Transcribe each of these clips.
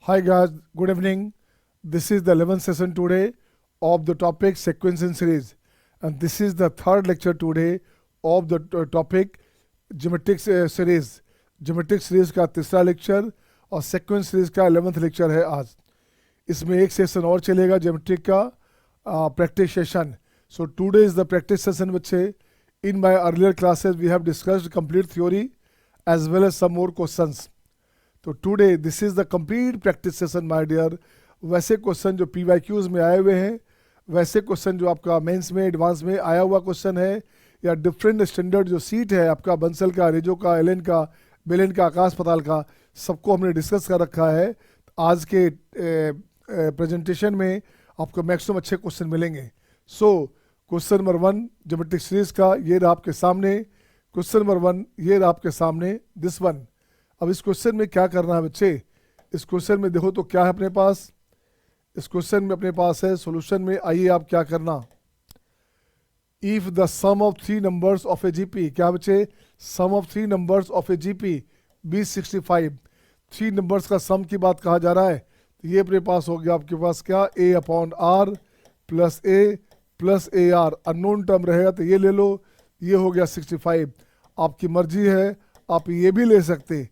Hi guys, good evening. This is the 11th session today of the topic sequencing series, and this is the third lecture today of the topic geometric series. Geometric series का तीसरा lecture और sequence series का 11th lecture है आज. इसमें एक session और चलेगा geometric का practice session. So today is the practice session बच्चे. In my earlier classes we have discussed complete theory as well as some more questions. तो today this is the complete practice session my dear. वैसे question जो PYQs में आए हुए हैं, वैसे question जो आपका मेंस में एडवांस में आया हुआ क्वेश्चन है, या डिफरेंट स्टैंडर्ड जो सीट है आपका बंसल का, रेजो का, एलन का, बेलेन का, आकाश पताल का, सबको हमने डिस्कस कर रखा है. आज के प्रेजेंटेशन में आपको मैक्सिमम अच्छे क्वेश्चन मिलेंगे. So question number 1 geometric series का ये रहा आपके सामने. क्वेश्चन नंबर 1 ये रहा आपके सामने, दिस वन. अब इस क्वेश्चन में क्या करना है बच्चे? इस क्वेश्चन में देखो तो क्या है अपने पास. इस क्वेश्चन में अपने पास है सॉल्यूशन में. आइए आप क्या करना, if the sum of 3 numbers of a GP, क्या बच्चे? Sum of 3 numbers of a GP be 65. 3 numbers का सम की बात कहा जा रहा है. तो ये अपने पास हो गया आपके पास क्या, a upon r plus a r. Unknown term रहेगा तो ये ले लो. ये हो गया 65. आपकी मर्जी है, आप ये भी ले सकते,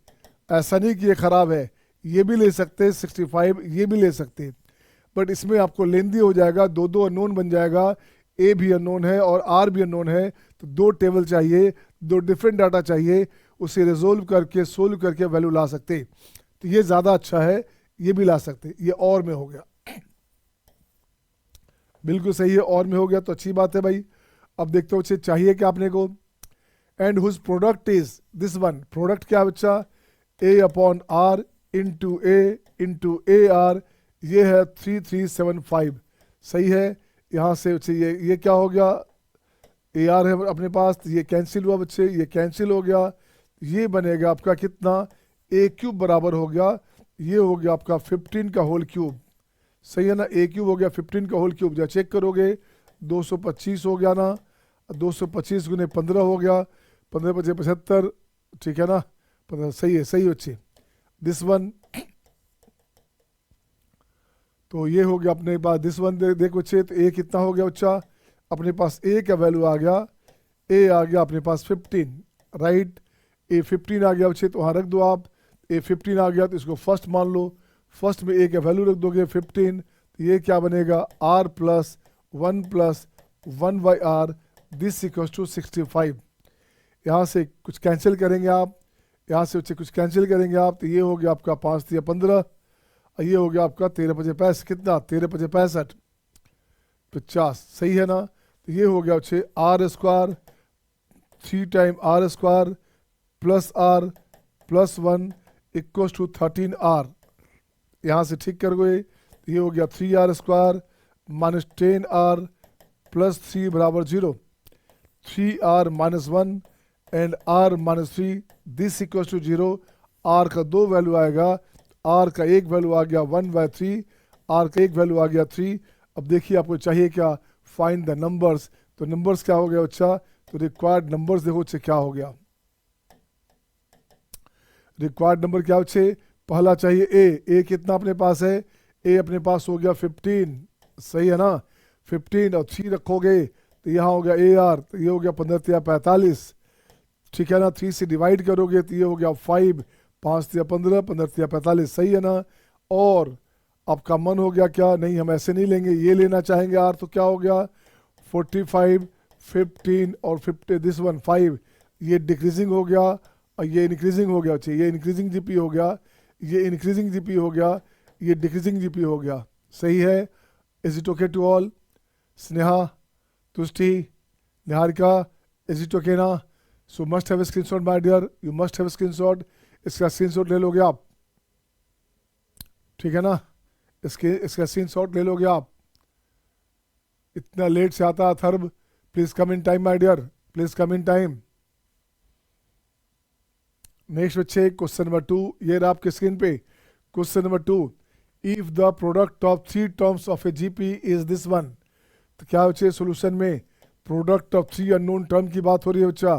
ऐसा नहीं कि ये ख़राब है, ये भी ले सकते 65, ये भी ले सकते. बट इसमें आपको लेंदी हो जाएगा, दो अननोन बन जाएगा. ए भी अननोन है और आर भी अननोन है, तो 2 टेबल चाहिए, 2 डिफरेंट डाटा चाहिए. उसे रिजोल्व करके सोल्व करके वैल्यू ला सकते. तो ये ज़्यादा अच्छा है, ये भी ला सकते. ये और में हो गया, बिल्कुल सही है, और में हो गया तो अच्छी बात है भाई. अब देखते हो चाहिए क्या आपने को. And whose product is this one. Product क्या बच्चा? A upon r into a r. ये है 3375. सही है. यहाँ से बच्चे ये क्या हो गया, ए आर है अपने पास, तो ये कैंसिल हुआ बच्चे, ये कैंसिल हो गया. ये बनेगा आपका कितना, ए क्यूब बराबर हो गया, ये हो गया आपका 15 का होल क्यूब. सही है ना, ए क्यूब हो गया 15 का होल क्यूब. जब चेक करोगे 225 हो गया ना, 225 गुने 15 हो गया, 15 × 5 = 75. ठीक है ना, 15. सही है, सही बच्चे, दिस वन. तो ये हो गया अपने पास दिस वन. देखो बच्चे, तो ए कितना हो गया बच्चा अपने पास? ए का वैल्यू आ गया, ए आ गया अपने पास 15, राइट. ए 15 आ गया बच्चे, तो वहाँ रख दो आप. ए 15 आ गया तो इसको फर्स्ट मान लो. फर्स्ट में ए का वैल्यू रख दोगे 15, तो ये क्या बनेगा, r plus 1 by r, this equals to 65. यहाँ से कुछ कैंसिल करेंगे आप, यहाँ से बच्चे कुछ कैंसिल करेंगे आप, तो ये हो गया आपका 5 × 15, ये हो गया आपका 13 × 5 = कितना, 13 × 5 = 50. सही है ना. तो ये हो गया बच्चे r square 3 time r square plus r plus 1 equals to 13 r. यहाँ से ठीक कर गए, तो ये हो गया 3 r square minus 10 r plus 3 बराबर 0. 3 r minus 1 and r minus 3, this equals to 0. R का 2 वैल्यू आएगा, आर का एक वैल्यू आ गया 1/3, आर का एक वैल्यू आ गया 3. अब देखिए आपको चाहिए क्या, फाइंड द नंबर्स. तो नंबर्स क्या हो गया बच्चा, तो रिक्वायर्ड नंबर्स देखो बच्चे क्या हो गया. रिक्वायर्ड नंबर क्या बच्चे, पहला चाहिए ए कितना अपने पास है, ए अपने पास हो गया 15. सही है ना, 15 और 3 रखोगे तो यहाँ हो गया ए आर, तो ये हो गया 15 × 45. ठीक है ना, 3 से डिवाइड करोगे तो ये हो गया 5, 5 × 15, 15 × 45. सही है ना. और आपका मन हो गया क्या, नहीं हम ऐसे नहीं लेंगे, ये लेना चाहेंगे आर, तो क्या हो गया 45, 15 और 50, दिस वन 5. ये डिक्रीजिंग हो गया और ये इंक्रीजिंग हो गया. ये इंक्रीजिंग जीपी हो गया, ये इंक्रीजिंग जीपी हो गया, ये डिक्रीजिंग जीपी हो गया. सही है. Is it okay to all? Sneha, Tushti, Niharika, is it okay ना? So must have screenshot my dear, you must have screenshot. इसका स्क्रीनशॉट ले लोगे आप, ठीक है ना, इसका स्क्रीनशॉट ले लोगे आप. इतना लेट से आता Atharv, please come in time my dear, please come in time. Next बच्चे क्वेश्चन नंबर 2, ये रहा आपके स्क्रीन पे. Question number 2, if the product of 3 terms of a GP is this one. तो क्या बच्चे सोल्यूशन में प्रोडक्ट ऑफ 3 अननोन टर्म की बात हो रही है बच्चा.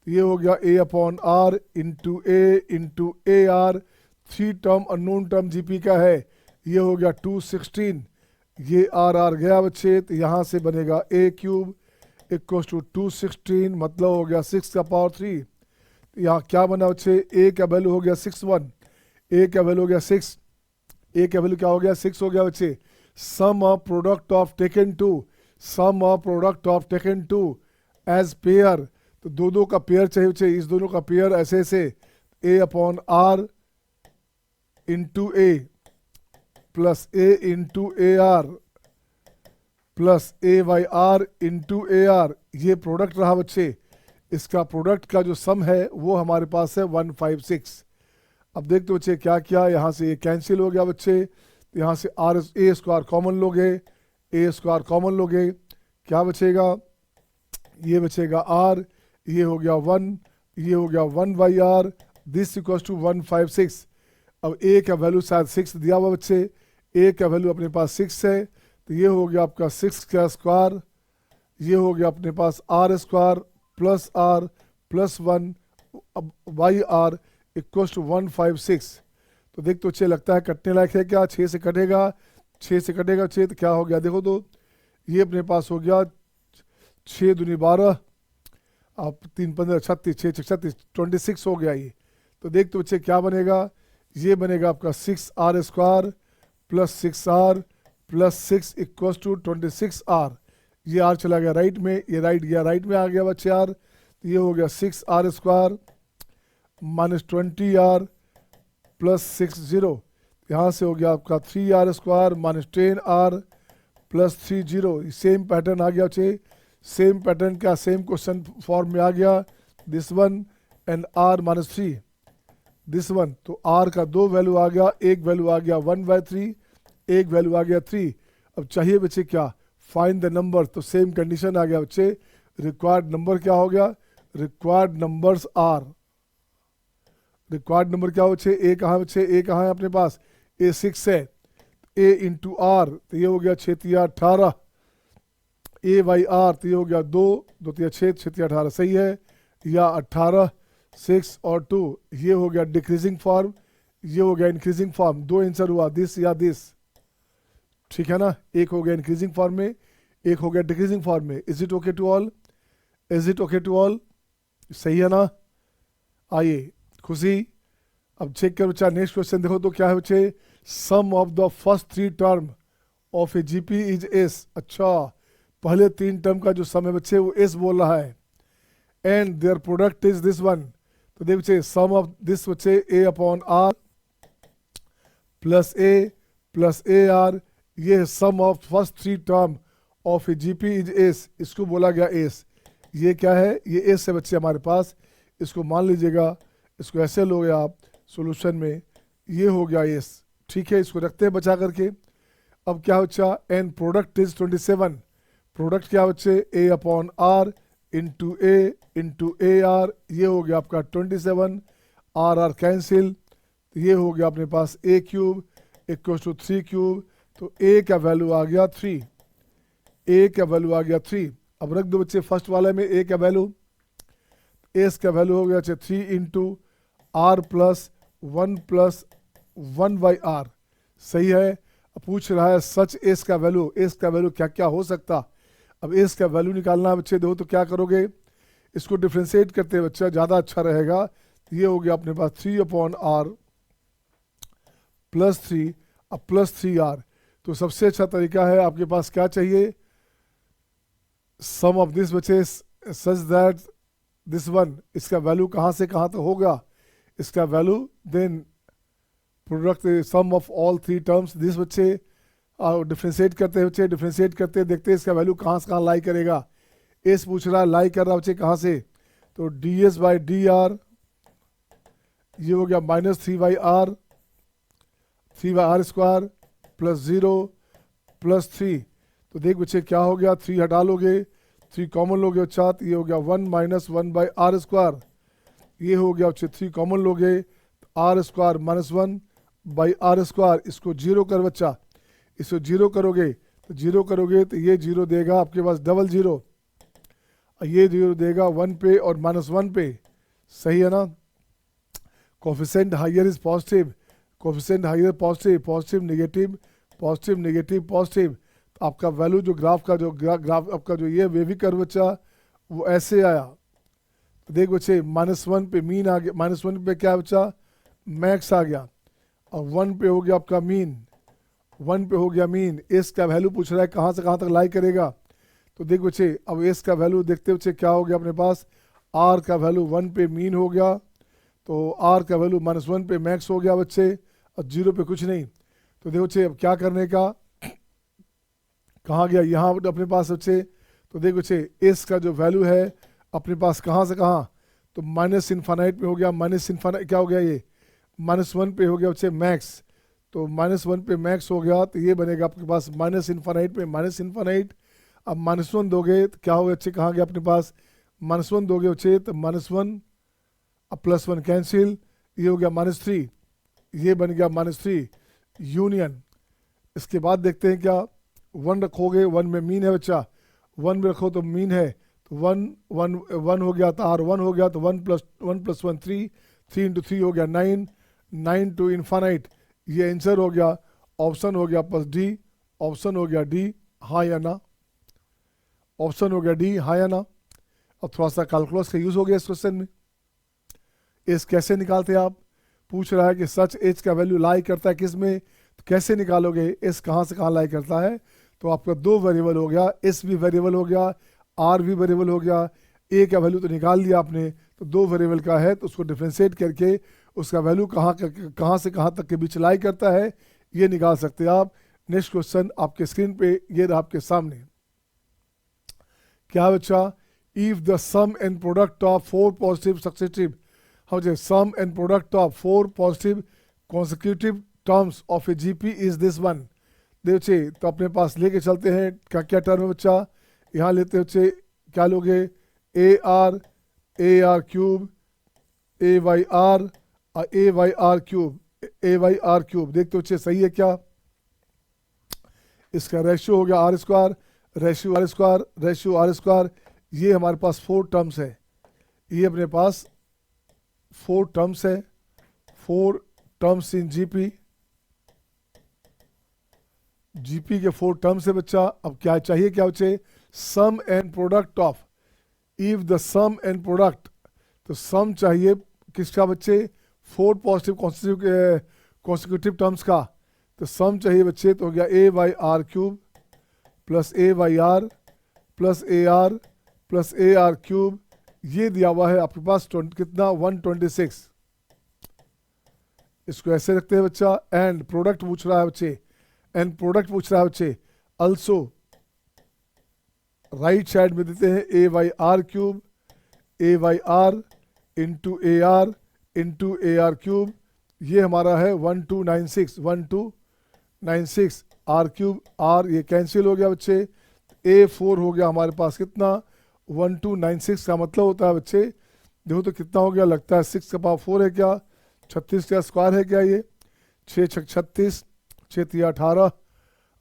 तो ये हो गया a upon r into a r. 3 term unknown term GP का है, ये हो गया 216, ये आर गया बच्चे, तो यहाँ से बनेगा ए क्यूब इक्वल टू 216, मतलब हो गया 6 का पावर 3। यहाँ क्या बना बच्चे, ए का वैल्यू हो गया 61, ए का वैल्यू हो गया 6, ए का वैल्यू क्या हो गया 6 हो गया बच्चे। Sum of product of taken two, sum of product of taken two as pair, तो दो दो का पेयर चाहिए बच्चे, इस दोनों का पेयर ऐसे ऐसे, a upon r into a plus a into a r plus a by r into a r, ये प्रोडक्ट रहा बच्चे। इसका प्रोडक्ट का जो सम है वो हमारे पास है 156। अब देखते बच्चे क्या किया, यहाँ से ये कैंसिल हो गया बच्चे, यहाँ से आर ए स्क्वायर कॉमन लोगे, ए स्क्वायर कॉमन लोगे, क्या बचेगा, ये बचेगा आर, ये हो गया 1, ये हो गया 1 by r, this equals to 156। अब ए का वैल्यू शायद 6 दिया हुआ बच्चे, ए का वैल्यू अपने पास 6 है, तो ये हो गया आपका 6 का स्क्वायर, ये हो गया अपने पास r square plus r plus 1 by r equals to 156। तो देख तो अच्छे लगता है कटने लायक है क्या, 6 से कटेगा, 6 से कटेगा 6, तो क्या हो गया देखो, तो ये अपने पास हो गया 6 दूनी 12, आप 3 15 36, 6 6 36, 26 हो गया ये। तो देख तो बच्चे क्या बनेगा, ये बनेगा आपका 6 r square plus 6 r plus 6 equals to 26 r, ये आर चला गया राइट में, ये राइट गया राइट में आ गया बच्चे आर, तो ये हो गया 6 r square minus 20 r plus 6 0, यहाँ से हो गया आपका 3 r square minus 10 r plus 3 0, same pattern आ गया बच्चे, सेम पैटर्न का सेम क्वेश्चन फॉर्म में आ गया, this one and r minus 3 this one, तो आर का 2 वैल्यू आ गया, एक वैल्यू आ गया 1/3, एक वैल्यू आ गया 3। अब चाहिए बच्चे क्या, फाइंड द नंबर, तो सेम कंडीशन आ गया बच्चे, रिक्वायर्ड नंबर क्या हो गया, required numbers are, required number क्या हो बच्चे, ए कहाँ बच्चे, ए कहाँ है अपने पास, ए 6 है, ए इंटू आर, तो ये हो गया 6 3 18, ए बाई आर, तो ये हो गया 2 2 3 6 6 3 18, सही है, या 18 6 और 2, ये हो गया डिक्रीजिंग फॉर्म, ये हो गया इंक्रीजिंग फॉर्म, 2 आंसर हुआ, दिस या दिस, ठीक है ना, एक हो गया इंक्रीजिंग फॉर्म में, एक हो गया डिक्रीजिंग फॉर्म में। Is it okay to all, is it okay to all, सही है ना। आइए खुशी, अब चेक कर बच्चा, नेक्स्ट क्वेश्चन देखो तो क्या है बच्चे, sum of the first 3 term of a GP is S, अच्छा पहले 3 टर्म का जो सम है बच्चे वो एस बोल रहा है, and their product is this one, तो देख बच्चे सम ऑफ दिस बच्चे a upon r plus a r, ये sum of first 3 term of a GP is S, इसको बोला गया एस, ये क्या है, ये एस है बच्चे हमारे पास, इसको मान लीजिएगा, इसको ऐसे लोगे आप सॉल्यूशन में, ये हो गया एस, ठीक है, इसको रखते हैं बचा करके। अब क्या बच्चा, एंड प्रोडक्ट इज 27, प्रोडक्ट क्या बच्चे, a upon r into a r, ये हो गया आपका 27, आर कैंसिल, तो ये हो गया अपने पास ए क्यूब इक्वल टू 3 क्यूब, तो ए का वैल्यू आ गया 3, ए का वैल्यू आ गया 3। अब रख दो बच्चे फर्स्ट वाले में ए का वैल्यू, एस का वैल्यू हो गया 3 into r plus 1 by r, सही है। अब पूछ रहा है सच एस का वैल्यू, एस का वैल्यू क्या क्या हो सकता, अब एस का वैल्यू निकालना है बच्चे, देखो तो क्या करोगे, इसको डिफ्रेंशिएट करते बच्चा ज़्यादा अच्छा रहेगा, तो ये हो गया अपने पास 3 अपॉन आर प्लस 3, अब प्लस 3 आर, तो सबसे अच्छा तरीका है आपके पास क्या चाहिए, सम ऑफ दिस बचे सच दैट दिस वन, इसका वैल्यू कहाँ से कहाँ तक होगा, इसका value then product sum of all 3 terms this बच्चे, डिफ्रेंशिएट करते हैं बच्चे, डिफ्रेंशिएट करते देखते हैं इसका वैल्यू कहाँ से कहाँ लाई करेगा, एस पूछ रहा है लाई कर रहा बच्चे कहाँ से, तो d s by d r, ये हो गया minus 3 by r square plus 0 plus 3, तो देख बच्चे क्या हो गया, 3 हटा लोगे, 3 कॉमन लोगे बच्चा, तो ये हो गया 1 माइनस 1 बाई आर स्क्वायर, ये हो गया बच्चे 3 कॉमन लोगे, r square minus 1 by r square, इसको 0 कर बच्चा, इसको 0 करोगे तो 0 करोगे तो ये 0 देगा आपके पास डबल 0, ये 0 देगा 1 पे और -1 पे, सही है ना। Coefficient higher is positive, coefficient higher positive, positive negative, positive negative positive. तो आपका वैल्यू जो ग्राफ का जो ग्राफ आपका जो ये वेवी कर्व बच्चा वो ऐसे आया। तो देख बच्चे -1 पे मीन आ गया, -1 पे क्या बच्चा मैक्स आ गया, और 1 पे हो गया आपका मीन, 1 पे हो गया मीन। एस का वैल्यू पूछ रहा है कहाँ से कहाँ तक लाई करेगा। तो देख बच्चे अब एस का वैल्यू देखते बच्चे क्या हो गया अपने पास, आर का वैल्यू 1 पे मीन हो गया, तो आर का वैल्यू -1 पे मैक्स हो गया बच्चे, और 0 पे कुछ नहीं। तो देखो बच्चे अब क्या करने का, कहाँ गया यहाँ अपने पास बच्चे। तो देखो बच्चे एस का जो वैल्यू है अपने पास कहाँ से कहाँ, तो माइनस इन्फानाइट में हो गया, माइनस इन्फानाइट क्या हो गया ये -1 पे हो गया बच्चे मैक्स। तो -1 पे मैक्स हो गया, तो ये बनेगा आपके पास माइनस इन्फानाइट पे माइनस इन्फानाइट। अब -1 दोगे तो क्या होगा बच्चे, कहाँ गया अपने पास -1 दोगे बच्चे तो -1, अब +1 कैंसिल, ये हो गया -3, ये बन गया -3 यूनियन। इसके बाद देखते हैं क्या, 1 रखोगे, 1 में मीन है बच्चा, 1 में रखो तो मीन है, तो 1 हो गया, तो R1 हो गया, तो 1 + 1 3, 3 इंटू 3 हो गया 9, 9 टू इन्फानाइट। ये आंसर हो गया, ऑप्शन हो गया प्लस डी, ऑप्शन हो गया डी, हाँ या ना, ऑप्शन हो गया डी, हाँ या ना। अब थोड़ा सा कैलकुलस का यूज़ हो गया इस क्वेश्चन में। एस कैसे निकालते हैं आप, पूछ रहा है कि सच एच का वैल्यू लाई करता है किस में, तो कैसे निकालोगे एस कहाँ से कहाँ लाई करता है। तो आपका 2 वेरिएबल हो गया, एस भी वेरिएबल हो गया, आर भी वेरिएबल हो गया, ए का वैल्यू तो निकाल लिया आपने, तो 2 वेरिएबल का है तो उसको डिफ्रेंशिएट करके उसका वैल्यू कहाँ से कहाँ तक के बीच लाई करता है ये निकाल सकते हैं आप। नेक्स्ट क्वेश्चन आपके स्क्रीन पे ये रहा आपके सामने, क्या बच्चा, if the sum and product of 4 positive successive, how the sum and product of 4 positive consecutive terms of a GP is this one। देखिए तो अपने पास लेके चलते हैं, क्या क्या टर्म है बच्चा, यहाँ लेते बच्चे क्या लोगे, AR क्यूब, AYR और AYR क्यूब, AYR क्यूब। देखते बच्चे सही है क्या, इसका रेशियो हो गया R square, ratio R square, ratio R square. ये हमारे पास 4 टर्म्स है, ये अपने पास 4 टर्म्स है, 4 टर्म्स इन जीपी, जीपी के 4 टर्म्स है बच्चा। अब क्या चाहिए, क्या बच्चे, sum and product of, if the sum and product, तो सम चाहिए किसका बच्चे, 4 पॉजिटिव कॉन्सिक्यूटिव टर्म्स का, तो सम चाहिए बच्चे, तो हो गया AYR cube plus AYR plus AR plus AR cube. ये दिया हुआ है आपके पास कितना 126, इसको ऐसे रखते हैं बच्चा। एंड प्रोडक्ट पूछ रहा है बच्चे, एंड प्रोडक्ट पूछ रहा है बच्चे, अल्सो राइट साइड में देते हैं AYR cube, AYR into AR cube. ये हमारा है 1296 R क्यूब, R ये कैंसिल हो गया बच्चे, A4 हो गया हमारे पास कितना 1296 का मतलब होता है बच्चे, देखो तो कितना हो गया, लगता है 6 का पावर 4 है क्या, 36 का स्क्वायर है क्या, ये 6 छक 36, 6 3 18,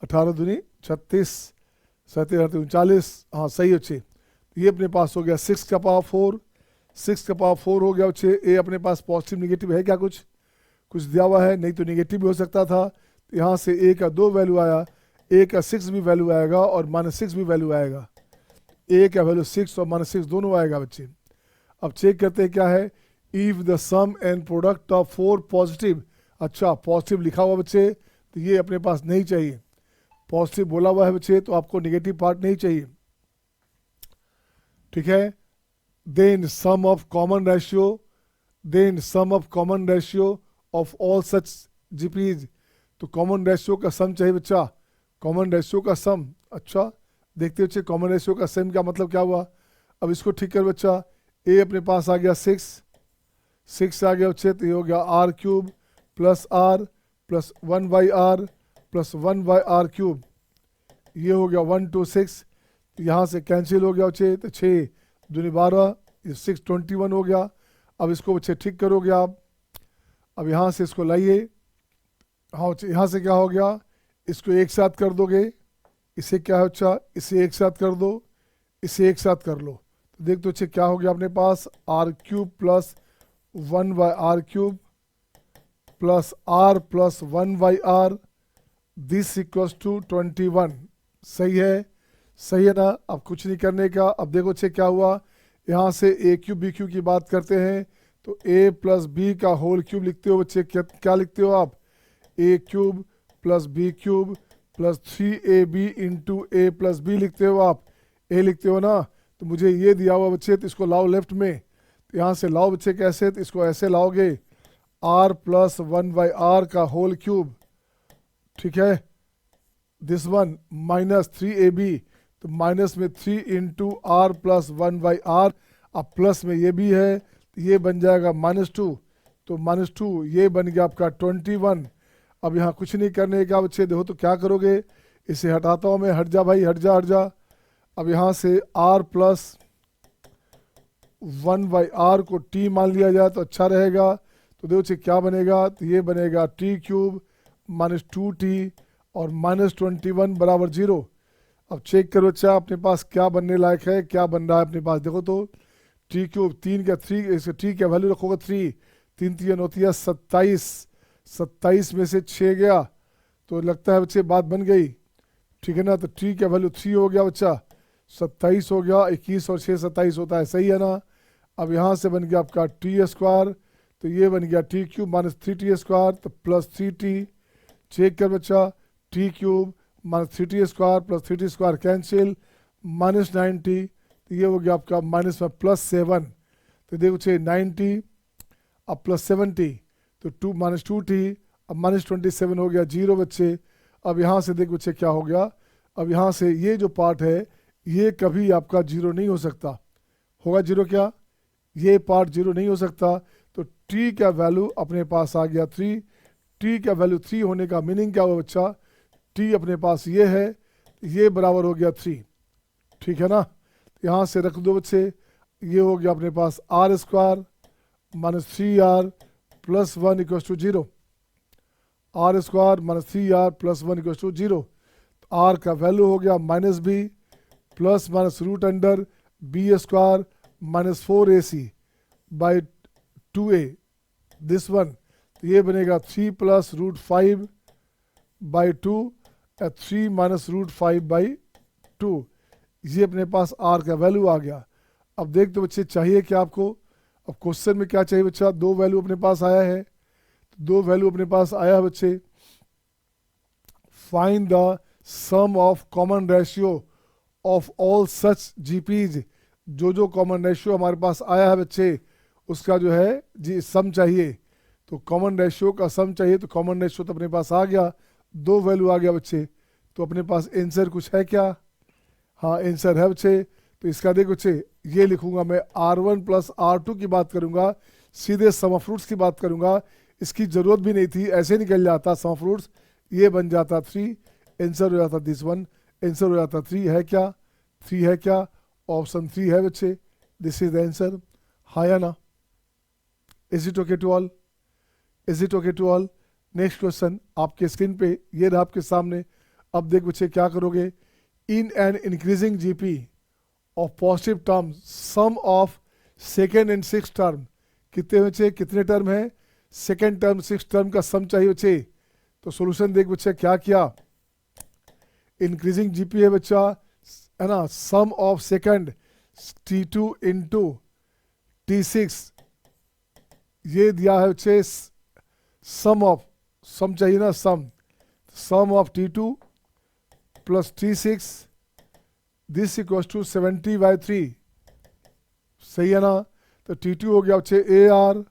18 दूनी 36, 37 39, हाँ सही अच्छे। ये अपने पास हो गया 6 का पावर 4, 6 का पावर 4 हो गया बच्चे। ए अपने पास पॉजिटिव निगेटिव है क्या, कुछ दिया हुआ है, नहीं तो निगेटिव भी हो सकता था। तो यहाँ से ए का 2 वैल्यू आया, ए का 6 भी वैल्यू आएगा और -6 भी वैल्यू आएगा, ए का वैल्यू 6 और -6 दोनों आएगा बच्चे। अब चेक करते हैं क्या है, if the sum and product of 4 positive, अच्छा पॉजिटिव लिखा हुआ बच्चे तो ये अपने पास नहीं चाहिए, पॉजिटिव बोला हुआ है बच्चे तो आपको नेगेटिव पार्ट नहीं चाहिए, ठीक है। Then sum of common ratio of all such GPs, तो कॉमन रेशियो का सम चाहिए बच्चा, कॉमन रेशियो का सम। अच्छा देखते बच्चे कॉमन रेशियो का सम का मतलब क्या हुआ, अब इसको ठीक कर बच्चा। ए अपने पास आ गया 6 आ गया बच्चे, तो ये हो गया R cube plus R plus 1/R plus 1/R cube, ये हो गया 126, तो यहाँ से कैंसिल हो गया बच्चे, तो 6 दूनी 12, 6 21 हो गया। अब इसको बच्चे ठीक करोगे आप, अब यहाँ से इसको लाइए, हाँ यहाँ से क्या हो गया, इसको एक साथ कर दोगे, इसे क्या है अच्छा, इसे एक साथ कर दो, इसे एक साथ कर लो, तो देख तो अच्छे क्या हो गया अपने पास R cube plus 1/R cube plus r plus 1/r, this equals to 21। सही है, सही है ना। अब कुछ नहीं करने का। अब देखो चेक क्या हुआ, यहाँ से ए क्यूब बी क्यूब की बात करते हैं तो a प्लस बी का होल क्यूब लिखते हो बच्चे। क्या लिखते हो आप, a cube plus b cube plus 3ab into a plus b लिखते हो आप, a लिखते हो ना। तो मुझे ये दिया हुआ बच्चे, तो इसको लाओ लेफ्ट में, तो यहाँ से लाओ बच्चे कैसे, तो इसको ऐसे लाओगे, r प्लस 1/r का होल क्यूब, ठीक है, दिस वन माइनस 3ab, तो माइनस में 3 इंटू आर प्लस 1/r, अब प्लस में ये भी है, तो ये बन जाएगा -2, तो -2 ये बन गया आपका 21। अब यहाँ कुछ नहीं करने का बच्चे, देखो तो क्या करोगे, इसे हटाता हूँ मैं, हट जा भाई, हट जा हट जा। अब यहाँ से r प्लस 1/r को t मान लिया जाए तो अच्छा रहेगा, तो देखो बच्चे क्या बनेगा, तो ये बनेगा t क्यूब माइनस 2t और -21 बराबर 0। अब चेक करो बच्चा अपने पास क्या बनने लायक है, क्या बन रहा है अपने पास, देखो तो टी क्यूब 3 का 3, इसका टी का वैल्यू रखोगे 3, 3 3 होती है 27, 27 में से 6 गया तो लगता है बच्चे बात बन गई, ठीक है ना। तो टी का वैल्यू 3 हो गया बच्चा, 27 हो गया, 21 और 6 27 होता है, सही है ना। अब यहाँ से बन गया आपका टी स्क्वायर, तो ये बन गया T cube minus 3t square, तो प्लस 3t। चेक कर बच्चा, T cube minus 3t square plus 3t square cancel, -90, तो ये हो गया आपका माइनस में +7, तो देखो बच्चे 90 अब प्लस 70, तो 2 माइनस 2t, अब -27 हो गया 0 बच्चे। अब यहाँ से देखो बच्चे क्या हो गया, अब यहाँ से ये जो पार्ट है ये कभी आपका 0 नहीं हो सकता, होगा 0 क्या, ये पार्ट 0 नहीं हो सकता। तो t का वैल्यू अपने पास आ गया 3, t का वैल्यू 3 होने का मीनिंग क्या हुआ बच्चा, t अपने पास ये है, ये बराबर हो गया 3, ठीक है ना। यहाँ से रख दो बच्चे, ये हो गया अपने पास r square minus 3r plus 1 equal to 0, r square minus 3r plus 1 equal to 0। r का वैल्यू हो गया -b plus minus root under b square minus 4ac by 2a, this one, तो ये बनेगा 3 प्लस रूट 5 बाई 2 या 3 minus root 5 by 2, ये अपने पास r का वैल्यू आ गया। अब देख तो बच्चे चाहिए क्या आपको, अब क्वेश्चन में क्या चाहिए बच्चा, दो वैल्यू अपने पास आया है, दो वैल्यू अपने पास आया है बच्चे, find the sum of common ratio of all such GPs, जो कॉमन रेशियो हमारे पास आया है बच्चे उसका जो है जी सम चाहिए। तो कॉमन रेशियो का सम चाहिए, तो कॉमन रेशियो तो अपने पास आ गया, दो वैल्यू आ गया बच्चे, तो अपने पास आंसर कुछ है क्या, हाँ आंसर है बच्चे। तो इसका देखो बच्चे, ये लिखूंगा मैं R1 प्लस R2 की बात करूंगा, सीधे सम ऑफ फ्रूट्स की बात करूंगा, इसकी ज़रूरत भी नहीं थी, ऐसे निकल जाता सम ऑफ फ्रूट्स, ये बन जाता 3, आंसर हो जाता दिस वन, आंसर हो जाता 3 है क्या, 3 है क्या, ऑप्शन 3 है बच्चे, दिस इज द आंसर, हाँ या ना। Is it okay to all, is it okay to all. Next question आपके स्क्रीन पे ये रहा आपके सामने। अब देख बच्चे क्या करोगे, in an increasing GP of positive term sum of second and six term, कितने बच्चे कितने टर्म है, सेकेंड टर्म सिक्स टर्म का सम चाहिए बच्चे। तो सॉल्यूशन देख बच्चे क्या किया, इंक्रीजिंग जीपी है बच्चा, है ना, sum of second T2 into T6, ये दिया है बच्चे सम ऑफ, सम चाहिए ना, sum of T2 plus T6, this equals to 70/3, सही है ना। तो T2 हो गया बच्चे AR,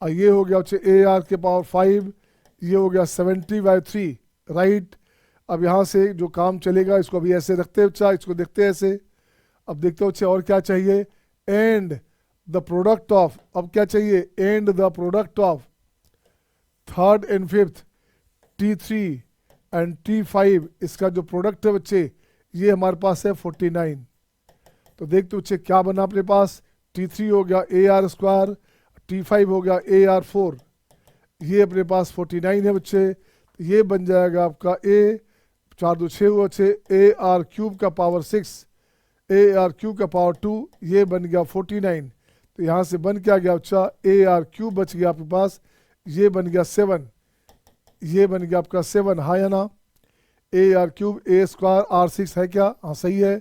और ये हो गया बच्चे AR के पावर 5, ये हो गया 70/3, राइट। अब यहाँ से जो काम चलेगा इसको अभी ऐसे रखते हैं बच्चा, इसको देखते हैं ऐसे। अब देखते हो बच्चे और क्या चाहिए, एंड द प्रोडक्ट ऑफ, अब क्या चाहिए, and the product of third and fifth T3 and T5, इसका जो प्रोडक्ट है बच्चे ये हमारे पास है 49। तो देखते बच्चे क्या बना अपने पास, T3 हो गया AR स्क्वायर, T5 हो गया AR4, ये अपने पास 49 है बच्चे, ये बन जाएगा आपका A 4 2 6 हुआ बच्चे, AR क्यूब का पावर 6, AR क्यूब का पावर 2, ये बन गया 49। तो यहाँ से बन क्या गया बच्चा, AR क्यूब बच गया आपके पास, ये बन गया 7, ये बन गया आपका 7, हाँ या ना। A r cube a square r 6 है क्या? हाँ सही है।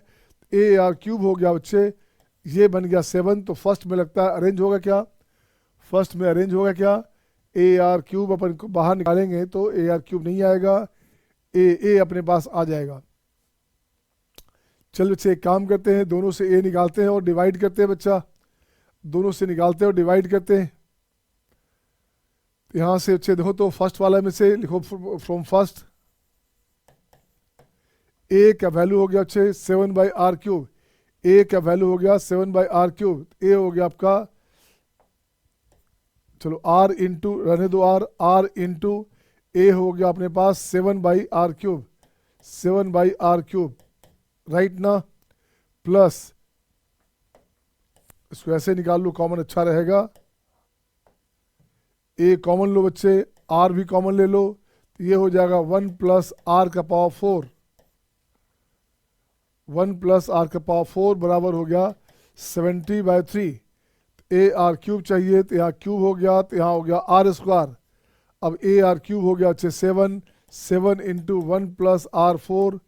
ए आर क्यूब हो गया बच्चे, ये बन गया 7। तो फर्स्ट में लगता है अरेंज होगा क्या? फर्स्ट में अरेंज होगा क्या? ए आर क्यूब अपन को बाहर निकालेंगे तो ए आर क्यूब नहीं आएगा, ए अपने पास आ जाएगा। चल बच्चे एक काम करते हैं, दोनों से ए निकालते हैं और डिवाइड करते हैं बच्चा, दोनों से निकालते हैं और डिवाइड करते हैं। यहाँ से बच्चे देखो तो फर्स्ट वाला में से लिखो फ्रॉम फर्स्ट, ए का वैल्यू हो गया बच्चे 7/r³, ए का वैल्यू हो गया 7/r³, ए हो गया आपका, चलो r इंटू रहने दो, r इंटू ए हो गया अपने पास 7/r³, 7/r³, राइट ना, प्लस इसको ऐसे निकाल लो, कॉमन अच्छा रहेगा, ए कॉमन लो बच्चे, आर भी कॉमन ले लो, तो ये हो जाएगा 1 + r⁴, 1 + r⁴ बराबर हो गया 70/3। ए आर क्यूब चाहिए तो यहाँ क्यूब हो गया, तो यहाँ हो गया r²। अब ए आर क्यूब हो गया बच्चे 7, 7 इंटू 1 + r⁴,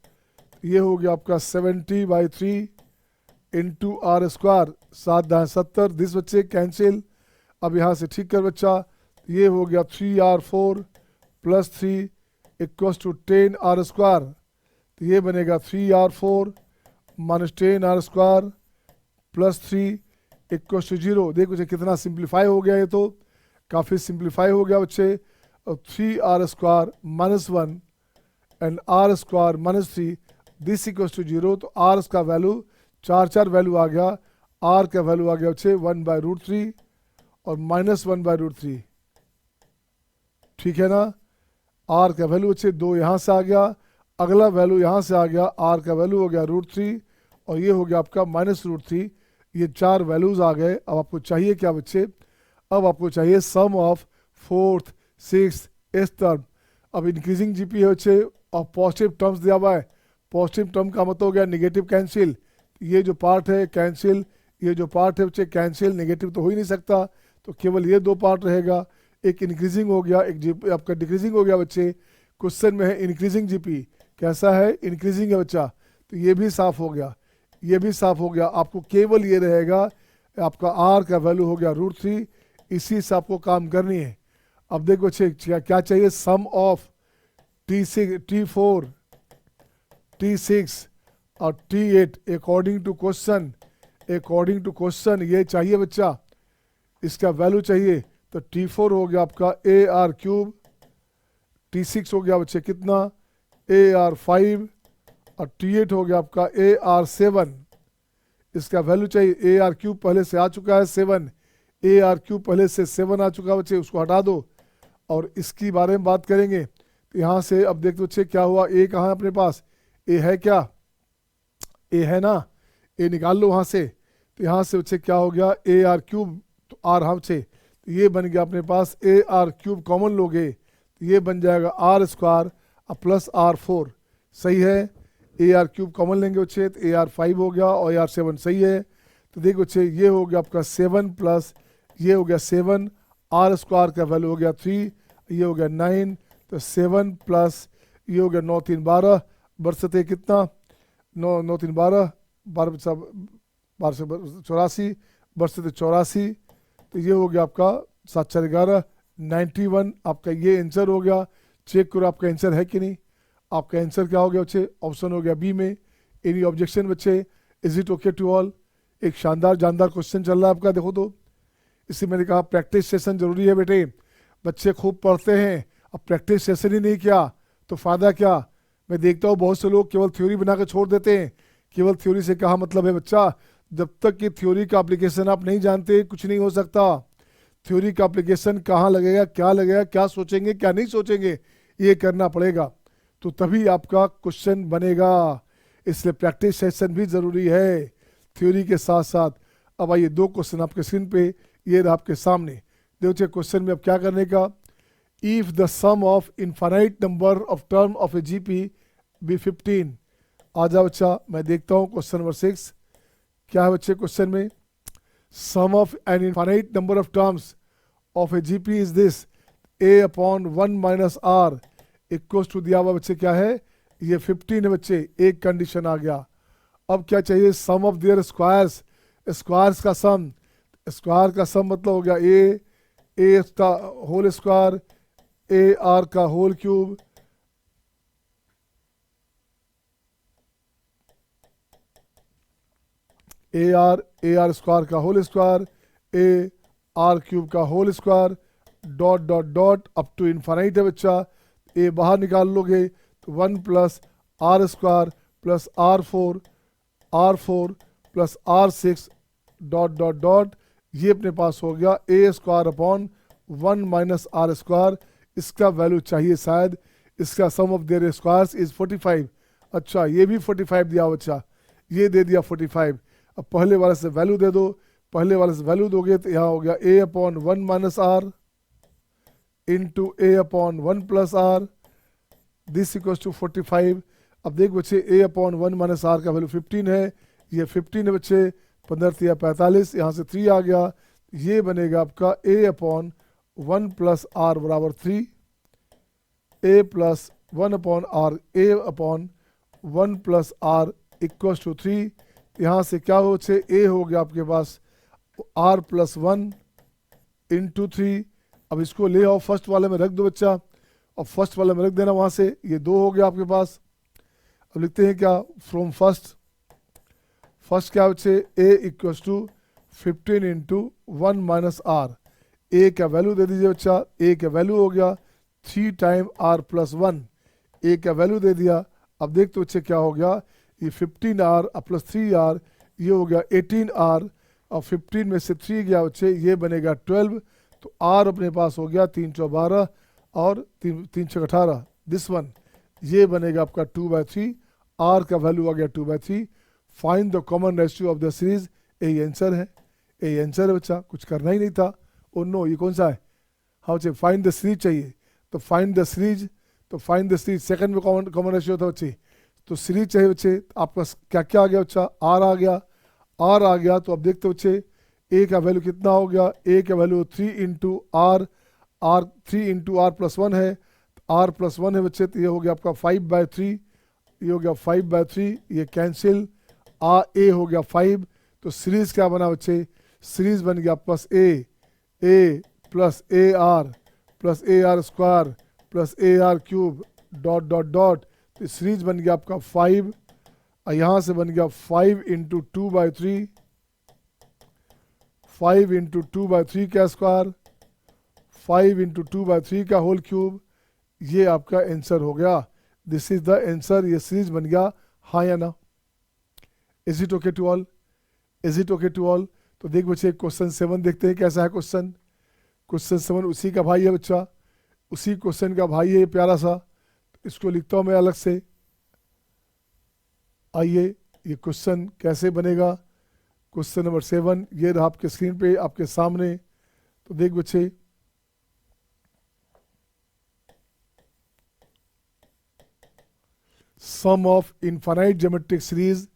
ये हो गया आपका 70/3 इंटू r², 7×70, दिस बच्चे कैंसिल। अब यहाँ से ठीक कर बच्चा, ये हो गया 3r⁴ + 3 = 10r², तो ये बनेगा 3r⁴ - 10r² + 3 = 0। देखो बच्चे कितना सिंप्लीफाई हो गया, ये तो काफ़ी सिंप्लीफाई हो गया बच्चे। 3r² - 1 and r² - 3 this = 0। तो r का वैल्यू 4 वैल्यू आ गया, r का वैल्यू आ गया बच्चे 1/√3 और -1/√3, ठीक है ना। r का वैल्यू बच्चे 2 यहाँ से आ गया, अगला वैल्यू यहाँ से आ गया, r का वैल्यू हो गया √3 और ये हो गया आपका -√3, ये 4 वैल्यूज़ आ गए। अब आपको चाहिए क्या बच्चे? अब आपको चाहिए sum of 4th 6th 8th term. अब इंक्रीजिंग जीपी है बच्चे और पॉजिटिव टर्म्स दिया हुआ है, पॉजिटिव टर्म का मतलब हो गया नेगेटिव कैंसिल, ये जो पार्ट है कैंसिल, ये जो पार्ट है बच्चे कैंसिल, नेगेटिव तो हो ही नहीं सकता, तो केवल ये 2 पार्ट रहेगा, एक इंक्रीजिंग हो गया, एक जीपी आपका डिक्रीजिंग हो गया बच्चे। क्वेश्चन में है इंक्रीजिंग जीपी, कैसा है? इंक्रीजिंग है बच्चा, तो ये भी साफ हो गया, ये भी साफ हो गया। आपको केवल ये रहेगा, आपका r का वैल्यू हो गया √3, इसी से आपको काम करनी है। अब देखो बच्चे क्या चाहिए? सम ऑफ T4 T6 और T8 according to question, according to question ये चाहिए बच्चा, इसका वैल्यू चाहिए। तो T4 हो गया आपका AR⁵, T6 हो गया बच्चे कितना? AR5 और T8 हो गया आपका AR7। इसका वैल्यू चाहिए, AR³ पहले से आ चुका है 7, AR³ पहले से 7 आ चुका है बच्चे, उसको हटा दो और इसकी बारे में बात करेंगे। तो यहाँ से अब देखते बच्चे क्या हुआ, ए कहाँ है अपने पास? ए है क्या? ए है ना, ए निकाल लो वहाँ से। तो यहाँ से बच्चे क्या हो गया? AR³ तो आर हम से, तो ये बन गया अपने पास AR³ कॉमन लोगे तो ये बन जाएगा r² + r4, सही है। AR³ कॉमन लेंगे बच्चे तो AR5 हो गया और AR7 सही है। तो देखो बच्चे ये हो गया आपका 7 प्लस ये हो गया 7, r² का वैल्यू हो गया 3, ये हो गया 9, तो 7 प्लस ये हो गया 9 3 12, बरसते कितना? 9 9 3 12, 12 से 84, बरसते 84, तो ये हो गया आपका 7 4 11, 91 आपका ये आंसर हो गया। चेक करो आपका आंसर है कि नहीं। आपका आंसर क्या हो गया बच्चे? ऑप्शन हो गया बी में। एनी ऑब्जेक्शन बच्चे? Is it okay to all? एक शानदार जानदार क्वेश्चन चल रहा है आपका, देखो तो। इसी मैंने कहा प्रैक्टिस सेशन जरूरी है बेटे, बच्चे खूब पढ़ते हैं, अब प्रैक्टिस सेशन ही नहीं किया तो फ़ायदा क्या? मैं देखता हूँ बहुत से लोग केवल थ्योरी बना के छोड़ देते हैं। केवल थ्योरी से कहा मतलब है बच्चा, जब तक कि थ्योरी का एप्लीकेशन आप नहीं जानते कुछ नहीं हो सकता। थ्योरी का एप्लीकेशन कहाँ लगेगा, क्या सोचेंगे क्या नहीं सोचेंगे, ये करना पड़ेगा, तो तभी आपका क्वेश्चन बनेगा। इसलिए प्रैक्टिस सेशन भी ज़रूरी है थ्योरी के साथ साथ। अब आइए 2 क्वेश्चन आपके स्क्रीन पे ये रहा आपके सामने। देखिए क्वेश्चन में अब क्या करने का, if the sum of infinite number of term of a GP be 15। आ जाओ बच्चा, मैं देखता हूँ क्वेश्चन नंबर 6 क्या है बच्चे। क्वेश्चन में sum of an infinite number of terms of a GP is this, a upon 1 minus r equal to दिया हुआ बच्चे क्या है, ये 15 है बच्चे, एक कंडीशन आ गया। अब क्या चाहिए, sum of their squares, squares का सम, स्क्वायर का सम मतलब हो गया ए का होल स्क्वायर, ए आर का whole cube, a r square का whole square, a r cube का whole square, dot dot dot up to infinite है बच्चा। ए बाहर निकाल लोगे तो 1 plus r square plus r four plus R6 dot dot dot, ये अपने पास हो गया a square upon 1 minus r square. इसका वैल्यू चाहिए शायद, इसका sum of their squares is 45। अच्छा ये भी 45 दिया बच्चा, ये दे दिया 45। अब पहले वाले से वैल्यू दे दो, पहले वाले से वैल्यू दोगे तो यहाँ हो गया a upon 1 minus r into a upon 1 plus r, this equals to 45। अब देख बच्चे ए अपॉन 1 माइनस आर का वैल्यू 15 है, ये 15 है बच्चे, 15 या 45, यहाँ से 3 आ गया, ये बनेगा आपका ए अपॉन 1 प्लस आर बराबर 3, a plus 1 upon r, a upon 1 plus r equals to 3। यहाँ से क्या हो बच्चे, ए हो गया आपके पास आर प्लस 1 इंटू 3। अब इसको ले आओ फर्स्ट वाले में रख दो बच्चा, और फर्स्ट वाले में रख देना वहाँ से, ये 2 हो गया आपके पास। अब लिखते हैं क्या, फ्रॉम फर्स्ट क्या बच्चे, a equals to 15 into 1 minus r, a का वैल्यू दे दीजिए बच्चा, ए का वैल्यू हो गया 3 टाइम आर प्लस 1, ए का वैल्यू दे दिया। अब देख तो बच्चे क्या हो गया, ये 15R प्लस 3R, ये हो गया 18R, और 15 में से 3 गया बच्चे, ये बनेगा 12। तो R अपने पास हो गया 3 चौ 12 और 3 छः 18, दिस वन, ये बनेगा आपका 2/3, R का वैल्यू आ गया 2/3। Find the common ratio of the series, यही आंसर है, यही आंसर है बच्चा, कुछ करना ही नहीं था। ओ नो, ये कौन सा है, हाँ बच्चे फाइंड द सीरीज चाहिए, तो फाइंड द सीरीज सेकंड में कॉमन रेशियो था बच्चे, तो सीरीज चाहिए बच्चे। आपका क्या क्या आ गया बच्चा, आर आ गया। तो अब देखते बच्चे ए का वैल्यू कितना हो गया, ए का value 3 into r, 3 into r plus 1 है, आर प्लस 1 है बच्चे, तो ये हो गया आपका 5/3, ये हो गया 5/3, ये कैंसिल, ए हो गया 5। तो सीरीज क्या बना बच्चे, सीरीज बन गया plus A plus a r square plus a r cube dot dot dot, तो सीरीज बन गया आपका 5, और यहाँ से बन गया 5 इंटू 2/3, 5 इंटू 2/3 का स्क्वायर, 5 इंटू 2/3 का होल क्यूब, ये आपका आंसर हो गया। दिस इज द आंसर, ये सीरीज बन गया, हाँ या ना। Is it okay to all, is it okay to all. तो देख बच्चे क्वेश्चन 7 देखते हैं कैसा है क्वेश्चन। क्वेश्चन 7 उसी का भाई है बच्चा, उसी क्वेश्चन का भाई है, ये प्यारा सा, इसको लिखता हूँ मैं अलग से। आइए ये क्वेश्चन कैसे बनेगा, क्वेश्चन नंबर 7 ये रहा आपके स्क्रीन पे आपके सामने। तो देख बच्चे, sum of infinite geometric series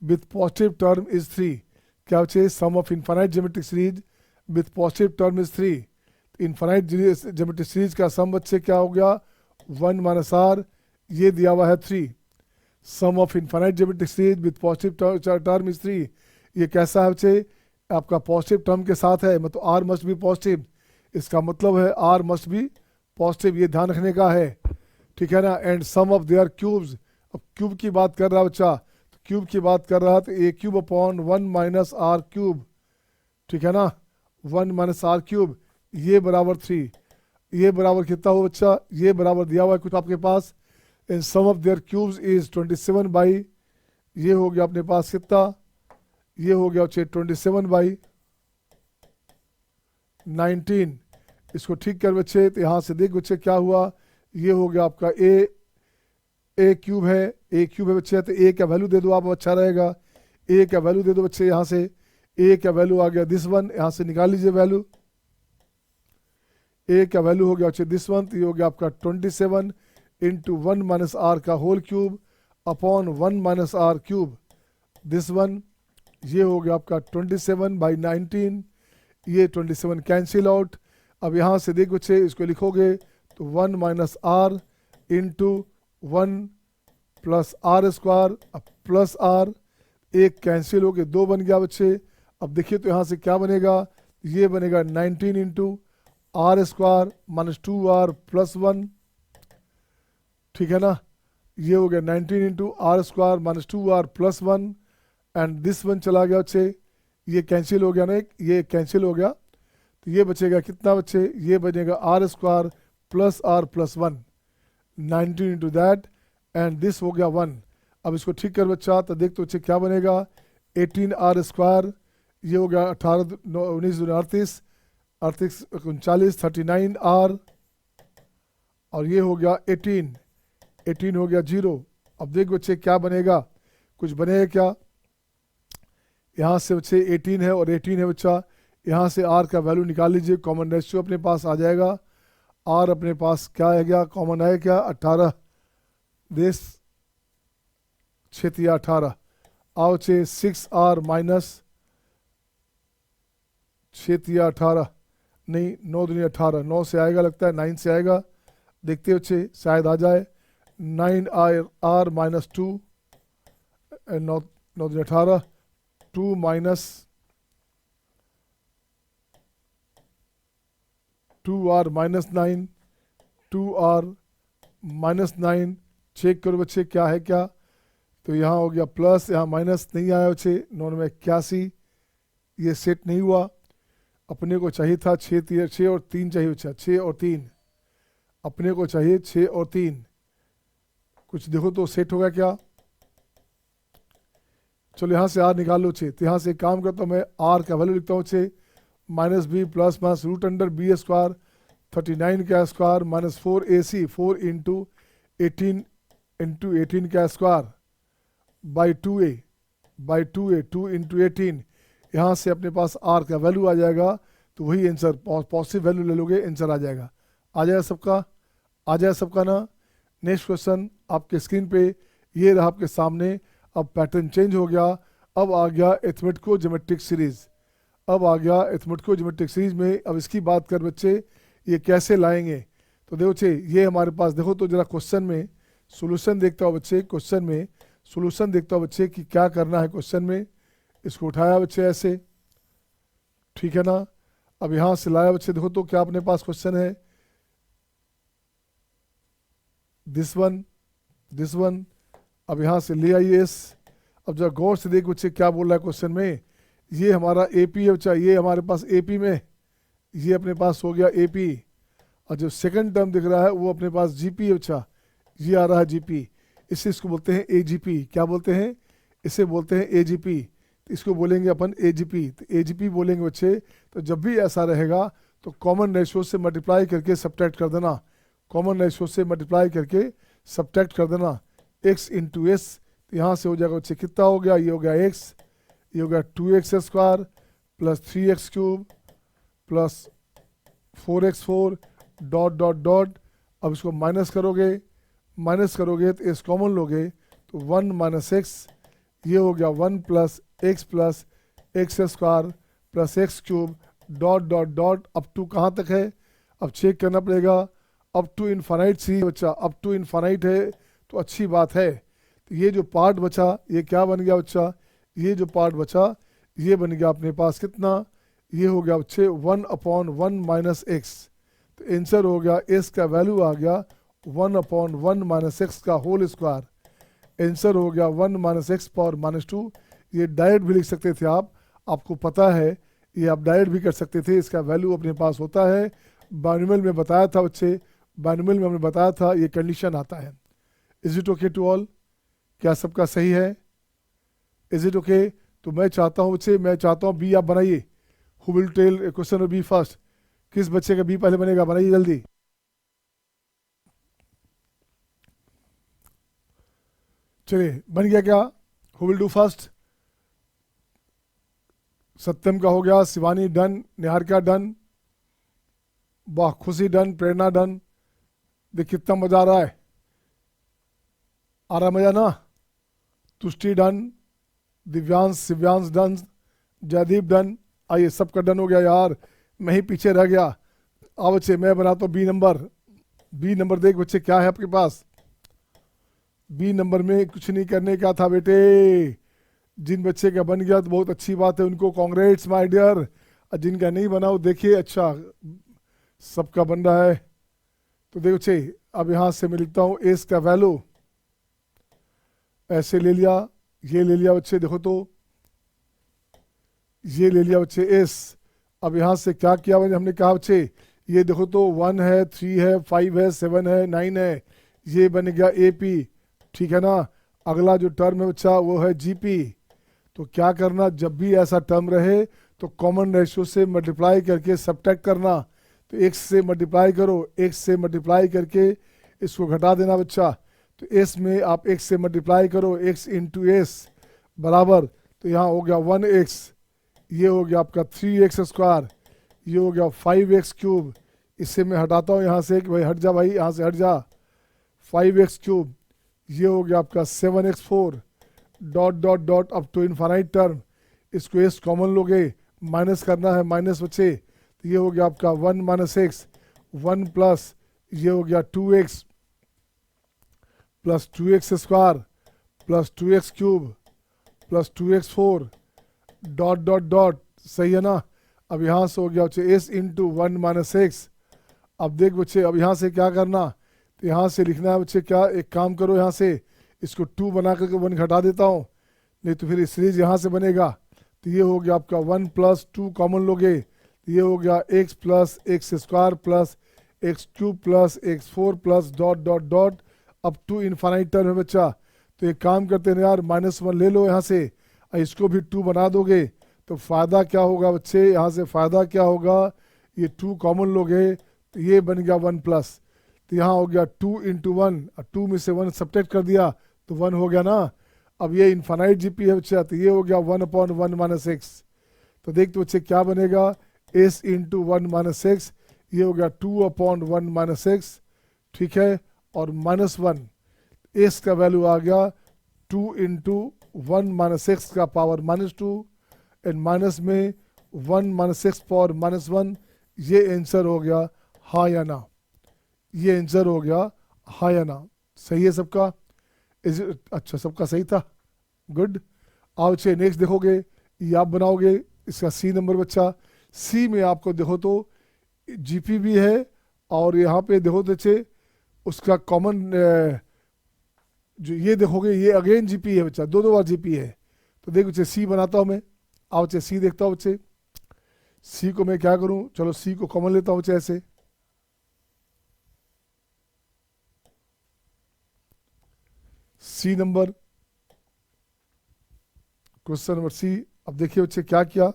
with positive term is 3। क्या बच्चे, sum of infinite geometric series with positive term is 3। Infinite geometric series का सम बच्चे क्या हो गया, 1 माइनस आर, ये दिया हुआ है 3। Sum of infinite geometric series with positive term is 3। ये कैसा है बच्चे, आपका पॉजिटिव टर्म के साथ है, मतलब आर मस्ट बी पॉजिटिव, इसका मतलब है आर मस्ट बी पॉजिटिव, ये ध्यान रखने का है, ठीक है ना। And sum of their cubes, अब क्यूब की बात कर रहा बच्चा, तो क्यूब की बात कर रहा तो a cube upon 1 minus r cube, ठीक है ना, 1 माइनस आर क्यूब, ये बराबर 3। ये बराबर कितना हो बच्चा, ये बराबर दिया हुआ है कुछ आपके पास, and sum of their cubes is 27 by, ये हो गया अपने पास कितना, ये हो गया 27 बाई 19। इसको ठीक कर बच्चे, तो यहाँ से देख बच्चे क्या हुआ, ये हो गया आपका ए क्यूब है बच्चे, तो ए का वैल्यू दे दो आप, अच्छा रहेगा। ए का वैल्यू दे दो बच्चे, यहाँ से ए का वैल्यू आ गया दिस वन, यहाँ से निकाल लीजिए वैल्यू, ए का वैल्यू हो गया बच्चे दिस वन, तो ये हो गया आपका 27 इंटू 1 माइनस आर का whole cube upon 1 minus r cube, this one, ये हो गया आपका 27/19, ये 27 कैंसिल आउट। अब यहाँ से देख बच्चे इसको लिखोगे तो 1 minus r into 1 plus r square, अब प्लस आर, एक कैंसिल हो के 2 बन गया बच्चे। अब देखिए तो यहाँ से क्या बनेगा, ये बनेगा 19 into r square minus 2r plus 1, ठीक है ना। ये हो गया 19 into r square minus 2r plus 1 and this one चला गया बच्चे, ये कैंसिल हो गया ना, ये कैंसिल हो गया, तो ये बचेगा कितना बच्चे, ये बनेगा r square plus r plus 1, 19 into that and this हो गया 1। अब इसको ठीक कर बच्चा, तो देख तो बच्चे क्या बनेगा, 18 आर स्क्वायर, ये हो गया 18 19 38 38 39 39 आर, और ये हो गया 18 हो गया 0। अब देख बच्चे क्या बनेगा, कुछ बनेगा क्या, यहाँ से बच्चे 18 है और 18 है बच्चा, यहाँ से r का वैल्यू निकाल लीजिए, कॉमन रेशियो अपने पास आ जाएगा, r अपने पास क्या है, क्या कॉमन है, क्या 18 देश 6 18, आओ चे 6r माइनस 6 18 नहीं 9 दूनी 18, 9 से आएगा लगता है, 9 से आएगा, देखते बच्चे शायद आ जाए, 9r माइनस 2 9 दूनी 18, 2 minus 2r minus 9, 2r minus 9, check करो बच्चे क्या है क्या, तो यहाँ हो गया प्लस, यहाँ माइनस नहीं आया बच्चे, 9 में 81, ये सेट नहीं हुआ, अपने को चाहिए था 6 और 3 चाहिए बच्चा, 6 और 3 अपने को चाहिए, 6 और 3, कुछ देखो तो सेट होगा क्या, चलो यहाँ से r निकाल लो 6, तो यहाँ से काम करता हूँ मैं, r का वैल्यू लिखता हूँ 6 minus b plus minus root under b square 39 का स्क्वायर माइनस 4ac 4 इंटू 18 का स्क्वायर बाई 2a 2 इंटू 18, यहाँ से अपने पास r का वैल्यू आ जाएगा, तो वही आंसर पॉजिटिव वैल्यू ले लोगे, आंसर आ जाएगा, आ जाएगा सबका, आ जाएगा सबका ना। नेक्स्ट क्वेश्चन आपके स्क्रीन पे ये रहा आपके सामने, अब पैटर्न चेंज हो गया, अब आ गया एथमेटिको ज्योमेट्रिक सीरीज, अब आ गया एथमेटिको ज्योमेट्रिक सीरीज में, अब इसकी बात कर बच्चे ये कैसे लाएंगे, तो देखो बच्चे ये हमारे पास देखो तो जरा क्वेश्चन में सोल्यूशन देखता हो बच्चे, क्वेश्चन में सोल्यूशन देखता हो बच्चे कि क्या करना है क्वेश्चन में, इसको उठाया बच्चे ऐसे, ठीक है ना। अब यहाँ से लाया बच्चे, देखो तो क्या अपने पास क्वेश्चन है, दिस वन, अब यहाँ से ले आइए एस। अब जरा गौर से देख बच्चे क्या बोल रहा है क्वेश्चन में, ये हमारा एपी है बच्चा, ये हमारे पास एपी में, ये अपने पास हो गया एपी, और जो सेकंड टर्म दिख रहा है वो अपने पास जीपी है बच्चा, ये आ रहा है जीपी, इसको बोलते हैं एजीपी, क्या बोलते हैं, इसे बोलते हैं एजीपी, तो इसको बोलेंगे अपन एजीपी, तो एजीपी बोलेंगे बच्चे, तो जब भी ऐसा रहेगा तो कॉमन रेशियो से मल्टीप्लाई करके सब्ट्रैक्ट कर देना, कॉमन रेशियो से मल्टीप्लाई करके सब्ट्रैक्ट कर देना, x इंटू एस, तो यहाँ से हो जाएगा बच्चे कितना हो गया, ये हो गया x, ये हो गया 2x square plus 3x cube plus 4x4 dot dot dot, अब इसको माइनस करोगे तो एस कॉमन लोगे तो 1 माइनस एक्स, ये हो गया 1 plus x square plus x cube dot dot dot, up to कहाँ तक है, अब चेक करना पड़ेगा, अप टू इन्फानाइट सी बच्चा, अप टू इन्फानाइट है तो अच्छी बात है, तो ये जो पार्ट बचा ये क्या बन गया बच्चा, ये जो पार्ट बचा ये बन गया अपने पास कितना, ये हो गया बच्चे 1/1 माइनस एक्स, तो आंसर हो गया एस का वैल्यू आ गया 1/1 माइनस एक्स का होल स्क्वायर, आंसर हो गया 1 माइनस एक्स पावर माइनस 2, ये डायरेक्ट भी लिख सकते थे आप, आपको पता है ये आप डायरेक्ट भी कर सकते थे, इसका वैल्यू अपने पास होता है, बाइनोमियल में बताया था बच्चे, बाइनोमियल में हमने बताया था ये कंडीशन आता है। Is it okay to all, क्या सबका सही है, इज इट ओके, तो मैं चाहता हूँ बच्चे, मैं चाहता हूँ बी आप बनाइए, who will tell question b first, किस बच्चे का बी पहले बनेगा, बनाइए जल्दी, चलिए बन गया क्या, हु विल डू फर्स्ट, सत्यम का हो गया, शिवानी डन, निहारिका डन, वाह खुशी डन, प्रेरणा डन, देख कितना मजा आ रहा है, आ रहा मजा ना, तुष्टि डन, शिव्यांश डन, जयदीप डन, आइए सबका डन हो गया यार, मैं ही पीछे रह गया, आओ बच्चे मैं बनाता हूँ बी नंबर देख बच्चे क्या है आपके पास। बी नंबर में कुछ नहीं करने का था बेटे, जिन बच्चे का बन गया तो बहुत अच्छी बात है, उनको कांग्रेट्स माय डियर, और जिनका नहीं बना वो देखिए अच्छा सबका बन रहा है। तो देखो बच्चे अब यहाँ से मैं लिखता हूँ एस का वैल्यू ऐसे ले लिया, ये ले लिया बच्चे, देखो तो ये ले लिया बच्चे एस। अब यहाँ से क्या किया हमने कहा बच्चे ये देखो तो 1 है 3 है 5 है 7 है 9 है, ये बन गया ए पी, ठीक है ना। अगला जो टर्म है बच्चा वो है जीपी। तो क्या करना, जब भी ऐसा टर्म रहे तो कॉमन रेशियो से मल्टीप्लाई करके सब्ट्रैक्ट करना। तो x से मल्टीप्लाई करो, x से मल्टीप्लाई करके इसको घटा देना बच्चा। तो s में आप x से मल्टीप्लाई करो, x इंटू एस बराबर, तो यहाँ हो गया 1x, ये हो गया आपका 3x स्क्वायर, ये हो गया 5x क्यूब। इससे मैं हटाता हूँ यहाँ से कि भाई हट जा भाई, यहाँ से हट जा, 5x क्यूब, ये हो गया आपका 7x4 dot dot dot up to infinite term. इसको एस कॉमन लोगे, माइनस करना है, माइनस बच्चे, तो ये हो गया आपका 1 माइनस एक्स, 1 प्लस ये हो गया 2x plus 2x square plus 2x cube plus 2x4 dot dot dot, सही है ना। अब यहाँ से हो गया बच्चे एस इंटू 1 माइनस एक्स। अब देख बच्चे अब यहाँ से क्या करना, तो यहाँ से लिखना है बच्चे क्या, एक काम करो यहाँ से इसको 2 बना करके 1 घटा देता हूँ, नहीं तो फिर सीरीज यहाँ से बनेगा। तो ये हो गया आपका 1 प्लस 2 कॉमन लोगे, तो ये हो गया x plus x square plus x cube plus x4 plus dot dot dot up to infinite term है बच्चा। तो एक काम करते हैं यार, -1 ले लो यहाँ से, इसको भी 2 बना दोगे तो फ़ायदा क्या होगा बच्चे, यहाँ से फ़ायदा क्या होगा, ये 2 कॉमन लोगे तो ये बन गया 1 प्लस, तो यहाँ हो गया 2 इंटू 1, 2 में से 1 सब्ट्रैक्ट कर दिया तो 1 हो गया ना। अब ये इनफाइनाइट जीपी है बच्चा, तो ये हो गया 1/1 माइनस एक्स। तो देखते बच्चे क्या बनेगा, एस इंटू 1 माइनस एक्स, ये हो गया 2/1 माइनस एक्स, ठीक है। और -1 एस का वैल्यू आ गया 2 इंटू 1 माइनस एक्स का पावर -2 एंड माइनस में 1 माइनस एक्स पावर -1। ये आंसर हो गया हाँ या ना, ये आंसर हो गया हाँ या ना, सही है सबका। अच्छा सबका सही था, गुड। आओ अच्छे नेक्स्ट देखोगे, ये आप बनाओगे इसका सी नंबर बच्चा। सी में आपको देखो तो जीपी भी है और यहाँ पे देखो तो अच्छे उसका कॉमन जो ये देखोगे ये अगेन जीपी है बच्चा, 2 बार जीपी है। तो देखो बच्चे सी बनाता हूँ मैं, आओ बच्चे सी देखता हूँ बच्चे। सी को मैं क्या करूँ, चलो सी को कॉमन लेता हूँ बच्चे ऐसे, c number, question number c. अब देखिए बच्चे क्या किया,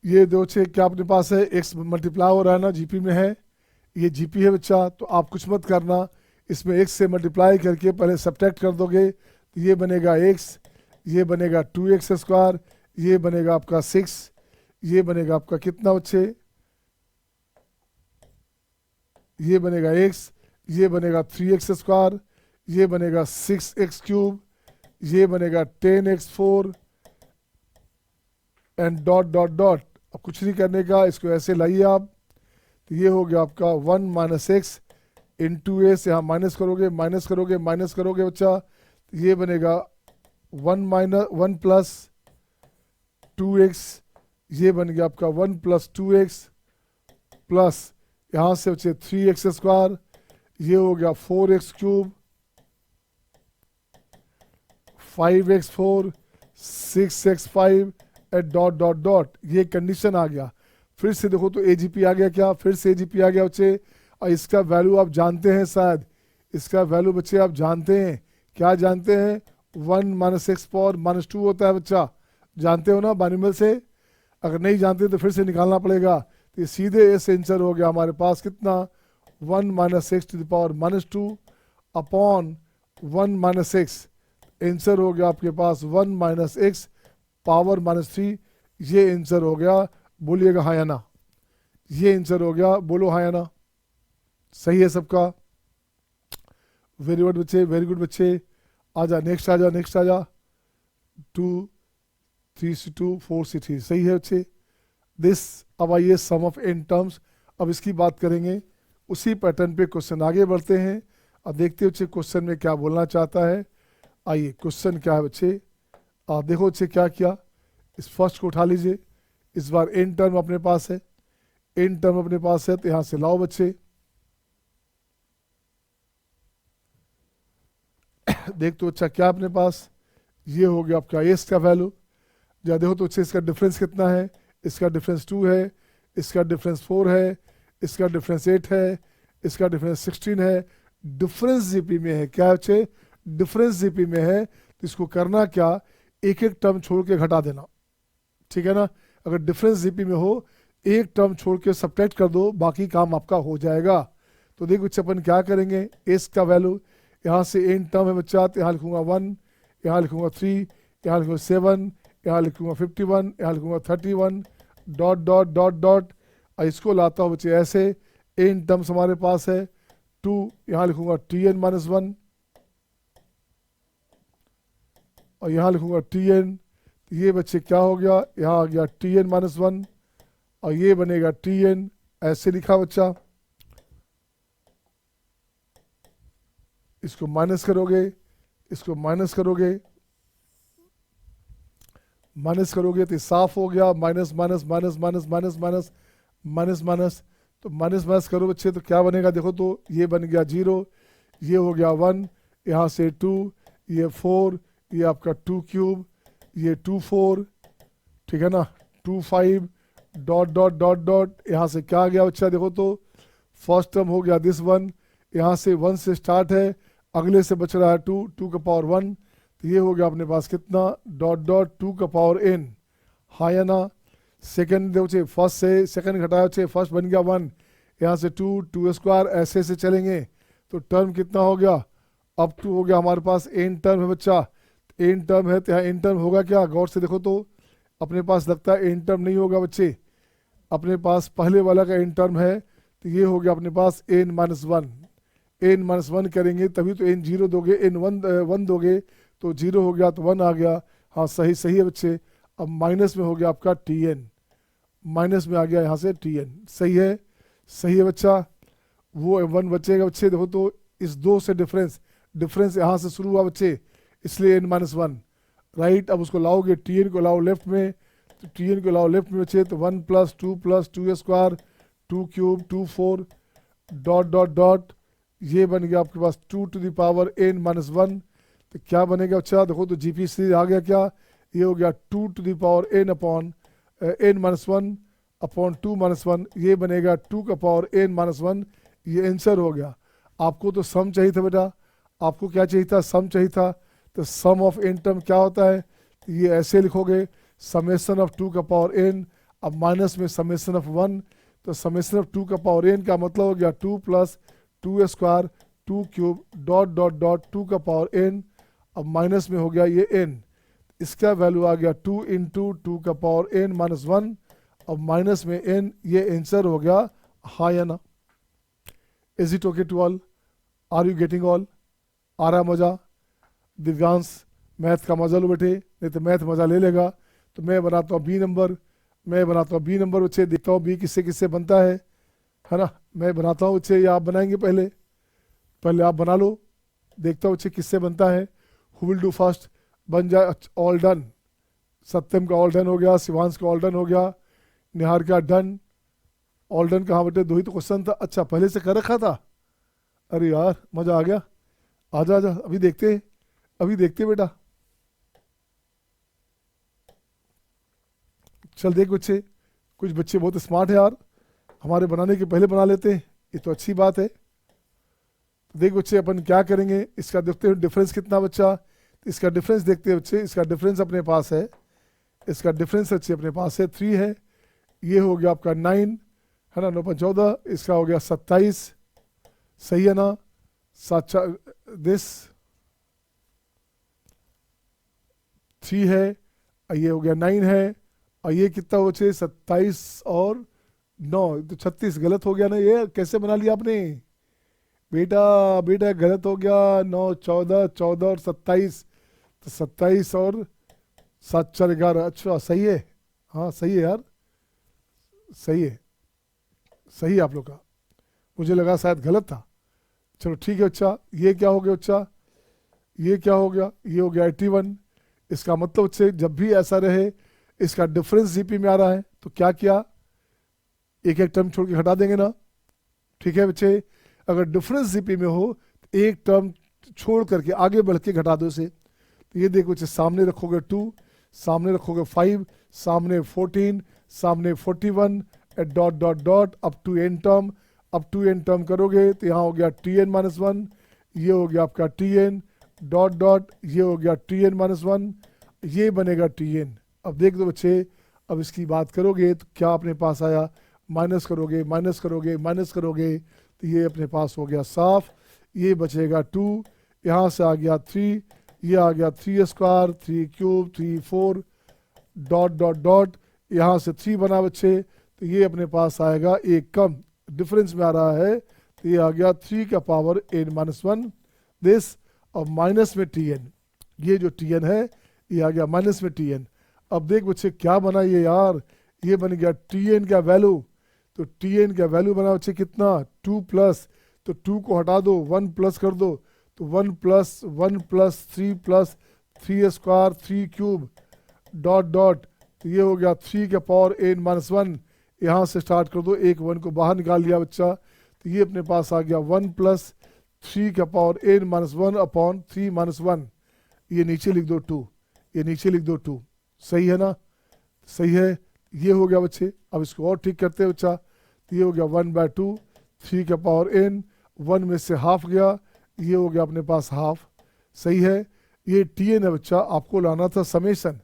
ये दो छः क्या अपने पास है, एक्स मल्टीप्लाई हो रहा है ना, जीपी में है, ये जीपी है बच्चा। तो आप कुछ मत करना, इसमें एक्स से मल्टीप्लाई करके पहले सब्ट्रैक्ट कर दोगे, तो ये बनेगा एक्स, ये बनेगा 2x स्क्वायर, ये बनेगा आपका 6, ये बनेगा आपका कितना बच्चे, ये बनेगा x, ये बनेगा 3x स्क्वायर, ये बनेगा 6x क्यूब, ये बनेगा 10x4 and dot dot dot. अब कुछ नहीं करने का, इसको ऐसे लाइए आप, तो ये हो गया आपका 1 माइनस एक्स इंटू एस, यहाँ माइनस करोगे माइनस करोगे माइनस करोगे बच्चा, तो ये बनेगा 1 प्लस 2x, ये बन गया आपका 1 प्लस 2x प्लस यहाँ से बच्चे 3x स्क्वायर, ये हो गया 4x cube, 5x4 6x5 eight dot dot dot, ये कंडीशन आ गया। फिर से देखो तो एजीपी आ गया क्या, फिर से एजीपी आ गया बच्चे। और इसका वैल्यू आप जानते हैं शायद, इसका वैल्यू बच्चे आप जानते हैं, क्या जानते हैं, 1 माइनस एक्स पावर -2 होता है बच्चा, जानते हो ना बानिमल से। अगर नहीं जानते तो फिर से निकालना पड़ेगा। तो ये सीधे ऐसे आंसर हो गया हमारे पास कितना, 1 minus x to the power -2 upon 1 minus x, answer हो गया आपके पास 1 माइनस एक्स पावर -3। ये आंसर हो गया, बोलिएगा हाँ या ना, ये आंसर हो गया, बोलो हाँ या ना, सही है सबका, वेरी गुड बच्चे, वेरी गुड बच्चे। आजा नेक्स्ट, आजा नेक्स्ट, आजा 2 3 4 3, सही है बच्चे। दिस, अब आइए सम ऑफ n टर्म्स, अब इसकी बात करेंगे। उसी पैटर्न पे क्वेश्चन आगे बढ़ते हैं। अब देखते हैं बच्चे क्वेश्चन में क्या बोलना चाहता है। आइए क्वेश्चन क्या है बच्चे, देखो बच्चे क्या किया। इस फर्स्ट को उठा लीजिए, इस बार n टर्म अपने पास है, n टर्म अपने पास है, तो यहां से लाओ बच्चे। देख तो अच्छा क्या अपने पास, ये हो गया आपका एस का वैल्यू। जहाँ देखो तो अच्छा इसका डिफरेंस कितना है, इसका डिफरेंस 2 है, इसका डिफरेंस 4 है, इसका डिफरेंस 8 है, इसका डिफरेंस 16 है। डिफरेंस जीपी में है, क्या बच्चे, डिफरेंस जीपी में है। तो इसको करना क्या, एक एक टर्म छोड़ के घटा देना, ठीक है ना। अगर डिफरेंस जीपी में हो, एक टर्म छोड़ के सब्ट्रैक्ट कर दो, बाकी काम आपका हो जाएगा। तो देखो बच्चे अपन क्या करेंगे, एस का वैल्यू यहाँ से n टर्म है बच्चा, तो यहाँ लिखूंगा 1, यहाँ लिखूंगा 3, यहाँ लिखूंगा 7, यहाँ लिखूंगा 51, यहाँ लिखूंगा 31, डॉट डॉट डॉट डॉट। इसको लाता हूँ बच्चे ऐसे, n टर्म्स हमारे पास है 2, यहाँ लिखूंगा tn-1, और यहाँ लिखूंगा tn। ये बच्चे क्या हो गया, यहाँ आ गया tn-1, और ये बनेगा tn, ऐसे लिखा बच्चा। इसको माइनस करोगे, इसको माइनस करोगे, माइनस करोगे तो साफ हो गया, minus minus minus minus minus minus minus minus. तो माइनस माइनस करो बच्चे, तो क्या बनेगा देखो तो, ये बन गया 0, ये हो गया 1, यहाँ से 2, ये 4, ये आपका 2 क्यूब, ये 2 4, ठीक है ना, 2 5, डॉट डॉट डॉट डॉट। यहाँ से क्या आ गया बच्चा देखो तो, फर्स्ट टर्म हो गया दिस वन, यहाँ से 1 से स्टार्ट है, अगले से बच रहा है 2, 2 का पावर 1, तो ये हो गया अपने पास कितना, डॉट डॉट 2 का पावर n, हाँ या ना। सेकंड देखो फर्स्ट से सेकंड घटाया बच्चे, फर्स्ट बन गया 1, यहाँ से 2, 2 स्क्वायर, ऐसे से चलेंगे। तो टर्म कितना हो गया, अब 2 हो गया हमारे पास, n टर्म है बच्चा, n टर्म है तो यहाँ n टर्म होगा क्या, गौर से देखो तो। अपने पास लगता है n टर्म नहीं होगा बच्चे, अपने पास पहले वाला का n टर्म है, तो ये हो गया अपने पास n-1, n-1 करेंगे तभी तो n 0 दोगे, n 1 दोगे तो 0 हो गया, तो 1 आ गया। हाँ सही, सही है बच्चे। अब माइनस में हो गया आपका tn, माइनस में आ गया यहाँ से tn, सही है, सही है बच्चा। वो 1 बचेगा बच्चे, देखो तो इस 2 से डिफरेंस, डिफरेंस यहाँ से शुरू हुआ बच्चे, इसलिए n-1, राइट। अब उसको लाओगे, tn को लाओ लेफ्ट में, तो tn को लाओ लेफ्ट में बच्चे, तो 1 + 2 square, 2 cube, 2 4, dot dot dot, ये बन गया आपके पास 2 टू द पावर n-1। तो क्या बनेगा बच्चा देखो तो, जीपी सीरीज आ गया क्या, ये हो गया 2 to the power n upon n-1 upon 2-1, ये बनेगा 2 का पावर n-1। ये आंसर हो गया। आपको तो सम चाहिए था बेटा, आपको क्या चाहिए था, सम चाहिए था। तो सम ऑफ n टर्म क्या होता है, तो ये ऐसे लिखोगे, समेशन ऑफ 2 का पावर n, अब माइनस में समेशन ऑफ 1, तो समेशन ऑफ 2 का पावर n का मतलब हो गया 2 + 2 square, 2 cube, dot dot dot 2 का पावर n, अब माइनस में हो गया ये n, इसका वैल्यू आ गया 2 × 2 का पावर n-1, अब माइनस में n, ये आंसर हो गया, हाँ या ना। Is it okay to all, are you getting all, आ रहा मजा। दिव्यांश मैथ का मजा लो बेटे, नहीं तो मैथ मजा ले लेगा। तो मैं बनाता हूँ बी नंबर, मैं बनाता हूँ बी नंबर बच्चे, देखता हूँ बी किससे किससे बनता है ना। मैं बनाता हूँ बच्चे, या आप बनाएंगे, पहले पहले आप बना लो, देखता हूँ बच्चे किससे बनता है। हु विल डू फर्स्ट, बन जाए, ऑल डन। सत्यम का ऑल डन हो गया, शिवांश का ऑल डन हो गया, निहार का डन। ऑल डन कहाँ बेटे, 2 ही तो क्वेश्चन था, अच्छा पहले से कर रखा था, अरे यार मजा आ गया। आजा आजा, अभी देखते हैं, अभी देखते बेटा। चल देख बच्चे, कुछ बच्चे बहुत स्मार्ट है यार, हमारे बनाने के पहले बना लेते हैं, ये तो अच्छी बात है। तो देख बच्चे अपन क्या करेंगे, इसका देखते हैं डिफरेंस कितना बच्चा, इसका डिफरेंस देखते हैं बच्चे। इसका डिफरेंस अपने पास है, इसका डिफरेंस बच्चे अपने पास है 3 है, ये हो गया आपका 9 है ना, 9 × 14, इसका हो गया 27, सही है ना। दिस 3 है, ये हो गया 9 है, और ये कितना हो बच्चे 27 और 9, तो 36, गलत हो गया ना, ये कैसे बना लिया आपने, बेटा बेटा गलत हो गया, 9 14, 14 और 27, तो 27 और 7 4 11। अच्छा सही है, हाँ सही है यार, सही है, सही है आप लोग का। मुझे लगा शायद गलत था। चलो ठीक है बच्चा, ये क्या हो गया बच्चा, ये क्या हो गया, ये हो गया 81। इसका मतलब बच्चे जब भी ऐसा रहे इसका डिफरेंस जीपी में आ रहा है तो क्या किया, एक एक टर्म छोड़ के घटा देंगे ना। ठीक है बच्चे, अगर डिफरेंस जीपी में हो तो एक टर्म छोड़ करके आगे बढ़ के घटा दो इसे। तो ये देखो बच्चे, सामने रखोगे 2, सामने रखोगे 5, सामने 14, सामने 41, dot dot dot up to n term, up to n term करोगे तो यहाँ हो गया टी एन माइनस वन, ये हो गया आपका टी एन डॉट डॉट, ये हो गया टी एन माइनस वन, ये बनेगा टी एन। अब देख दो बच्चे, अब इसकी बात करोगे तो क्या अपने पास आया, माइनस करोगे माइनस करोगे माइनस करोगे तो ये अपने पास हो गया साफ, ये बचेगा 2, यहाँ से आ गया 3, ये आ गया 3 square 3 cube 3 4 dot dot dot, यहाँ से 3 बना बच्चे, तो ये अपने पास आएगा एक कम, डिफरेंस में आ रहा है तो ये आ गया 3 का power n minus one this, और माइनस में टी एन, ये जो टी एन है ये आ गया माइनस में टी एन। अब देख बच्चे क्या बना ये यार, ये बन गया टी एन का वैल्यू, तो टी एन का वैल्यू बना बच्चे कितना 2 प्लस, तो 2 को हटा दो 1 प्लस कर दो, तो 1 plus 1 plus 3 plus 3 square 3 cube dot dot, तो ये हो गया 3 का पावर n माइनस वन, यहाँ से स्टार्ट कर दो, एक 1 को बाहर निकाल लिया बच्चा, तो ये अपने पास आ गया 1 प्लस 3 का power n minus one upon 3 minus one, ये नीचे लिख दो 2, ये नीचे लिख दो 2, सही है ना, सही है। ये हो गया बच्चे, अब इसको और ठीक करते हैं बच्चा, तो ये हो गया 1/2, 3 का पावर n, 1 में से हाफ गया, ये हो गया अपने पास हाफ, सही है। ये टी एन है बच्चा, आपको लाना था समेशन,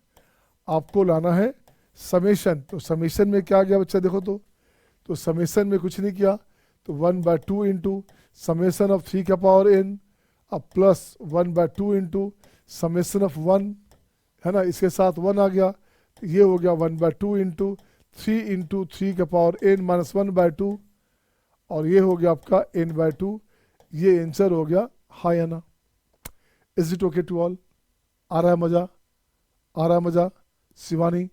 आपको लाना है समेशन, तो समेशन में क्या गया बच्चा देखो तो समेशन में कुछ नहीं किया, तो 1/2 इंटू समेशन ऑफ 3 का पावर n, अब प्लस 1/2 इंटू समेशन ऑफ 1, है ना, इसके साथ 1 आ गया, तो ये हो गया 1/2 इंटू 3 इंटू 3 का पावर n माइनस 1/2, और ये हो गया आपका n/2, ये आंसर हो गया, हाँ या ना। Is it okay to all, आ रहा है मज़ा, आ रहा है मज़ा, शिवानी,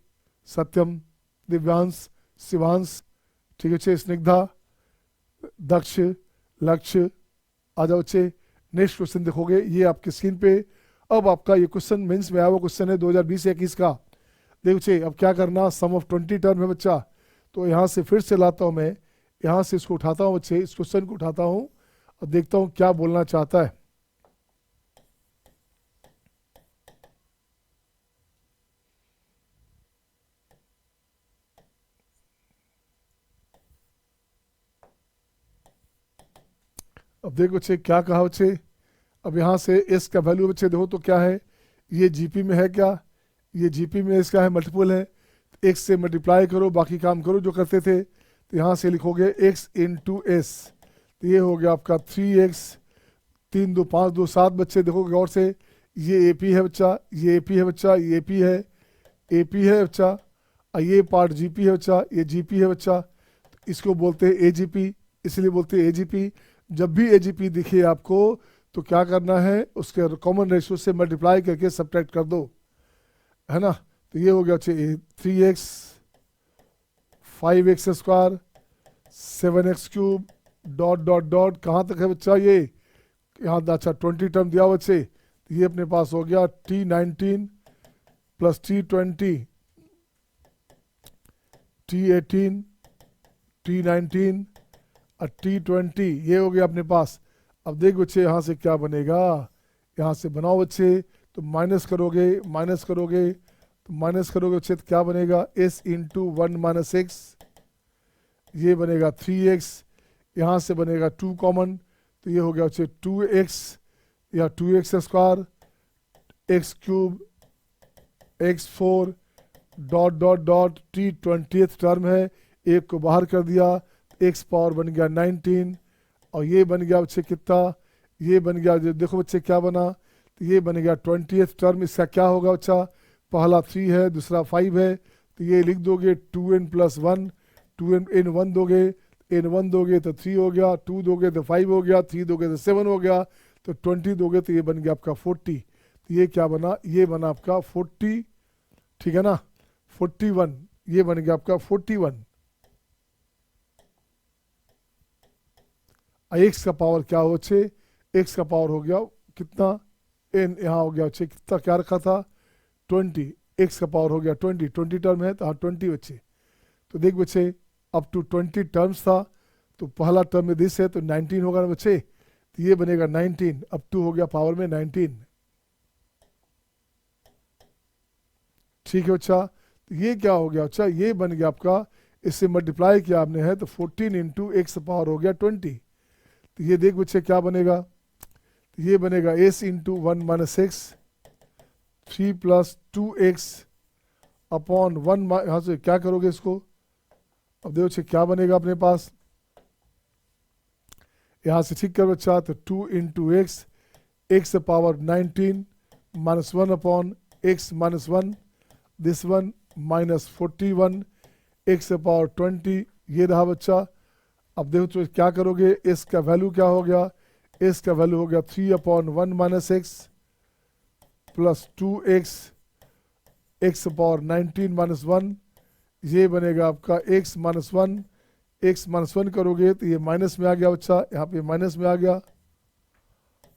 सत्यम, दिव्यांश, शिवांश, ठीक है बच्चे, स्निग्धा, दक्ष, लक्ष्य, आ जाओ बच्चे। नेक्स्ट क्वेश्चन देखोगे ये आपकी स्क्रीन पे, अब आपका ये क्वेश्चन मेंस में आया हुआ क्वेश्चन है 2020-21 का। देखो बच्चे अब क्या करना, सम ऑफ 20 टर्म है बच्चा, तो यहाँ से फिर से लाता हूँ मैं, यहाँ से इसको उठाता हूँ बच्चे, इस क्वेश्चन को उठाता हूँ और देखता हूँ क्या बोलना चाहता है। अब देखो बच्चे क्या कहा बच्चे, अब यहाँ से एस का वैल्यू बच्चे देखो तो क्या है, ये जीपी में है क्या, ये जीपी में इसका है मल्टीपल है, एक्स से मल्टीप्लाई करो बाकी काम करो जो करते थे, तो यहाँ से लिखोगे x इंटू एस, तो ये हो गया आपका 3x, 3 2 5 2 7 बच्चे देखो गौर से, ये AP है बच्चा, ये AP है बच्चा, ये AP है, AP है बच्चा, और ये पार्ट GP है बच्चा, ये GP है बच्चा, तो इसको बोलते हैं AGP, इसलिए बोलते हैं AGP। जब भी AGP दिखे आपको तो क्या करना है, उसके कॉमन रेशियो से मल्टीप्लाई करके सब्ट्रैक्ट कर दो, है ना, तो ये हो गया 3x 5x square 7x cube dot dot dot, कहाँ तक है बच्चा ये, यहाँ अच्छा 20 टर्म दिया बच्चे, तो ये अपने पास हो गया T19 plus T20 T18 T19 और T20, ये हो गया अपने पास। अब देख बच्चे यहाँ से क्या बनेगा, यहाँ से बनाओ बच्चे, तो माइनस करोगे माइनस करोगे तो माइनस करोगे बच्चे, तो क्या बनेगा s इंटू 1 माइनस एक्स, ये बनेगा 3x, यहाँ से बनेगा 2 कॉमन, तो ये हो गया बच्चे 2x या 2x square x cube x4 dot dot dot T20th term है, एक को बाहर कर दिया, x पावर बन गया 19, और ये बन गया बच्चे कितना, ये बन गया देखो बच्चे क्या बना, तो ये बन गया 20th टर्म, इसका क्या होगा बच्चा, पहला 3 है दूसरा 5 है, तो ये लिख दोगे 2n प्लस 1, 2n 1 दोगे, n1 दोगे तो 3 हो गया, 2 दोगे तो 5 हो गया, 3 दोगे तो 7 हो गया, तो 20 दोगे तो ये बन गया आपका 40। तो ये क्या बना, ये बना आपका 40, ठीक है ना, 41, ये बन गया आपका 41। एक्स का पावर क्या हो 6, एक्स का पावर हो गया कितना, n यहाँ हो गया 6, कितना क्या रखा था 20, एक्स का पावर हो गया 20, 20 टर्म है तो हाँ 20 बच्चे। तो देख बच्चे अप टू 20 टर्म्स था, तो पहला टर्म में दिस है तो 19 होगा ना बच्चे, तो ये बनेगा 19, अप टू हो गया पावर में 19। ठीक है बच्चा, तो ये क्या हो गया बच्चा, ये बन गया आपका, इससे मल्टीप्लाई किया आपने है तो 14 इंटू एक्स पावर हो गया 20। तो ये देख बच्चे क्या बनेगा, तो ये बनेगा S into 1 minus x 3 plus 2x upon 1, यहाँ से क्या करोगे इसको, अब देखो बच्चे क्या बनेगा अपने पास, यहाँ से ठीक कर बच्चा, तो 2 into x, x power 19 minus 1 upon x minus 1, this one minus 41 x power 20, ये रहा बच्चा। अब देखो तो क्या करोगे, एस का वैल्यू क्या हो गया, एस का वैल्यू हो गया 3 upon 1 minus x plus 2x, x power 19 minus 1, ये बनेगा आपका x माइनस 1, x माइनस 1 करोगे तो ये माइनस में आ गया बच्चा, यहाँ पे माइनस में आ गया,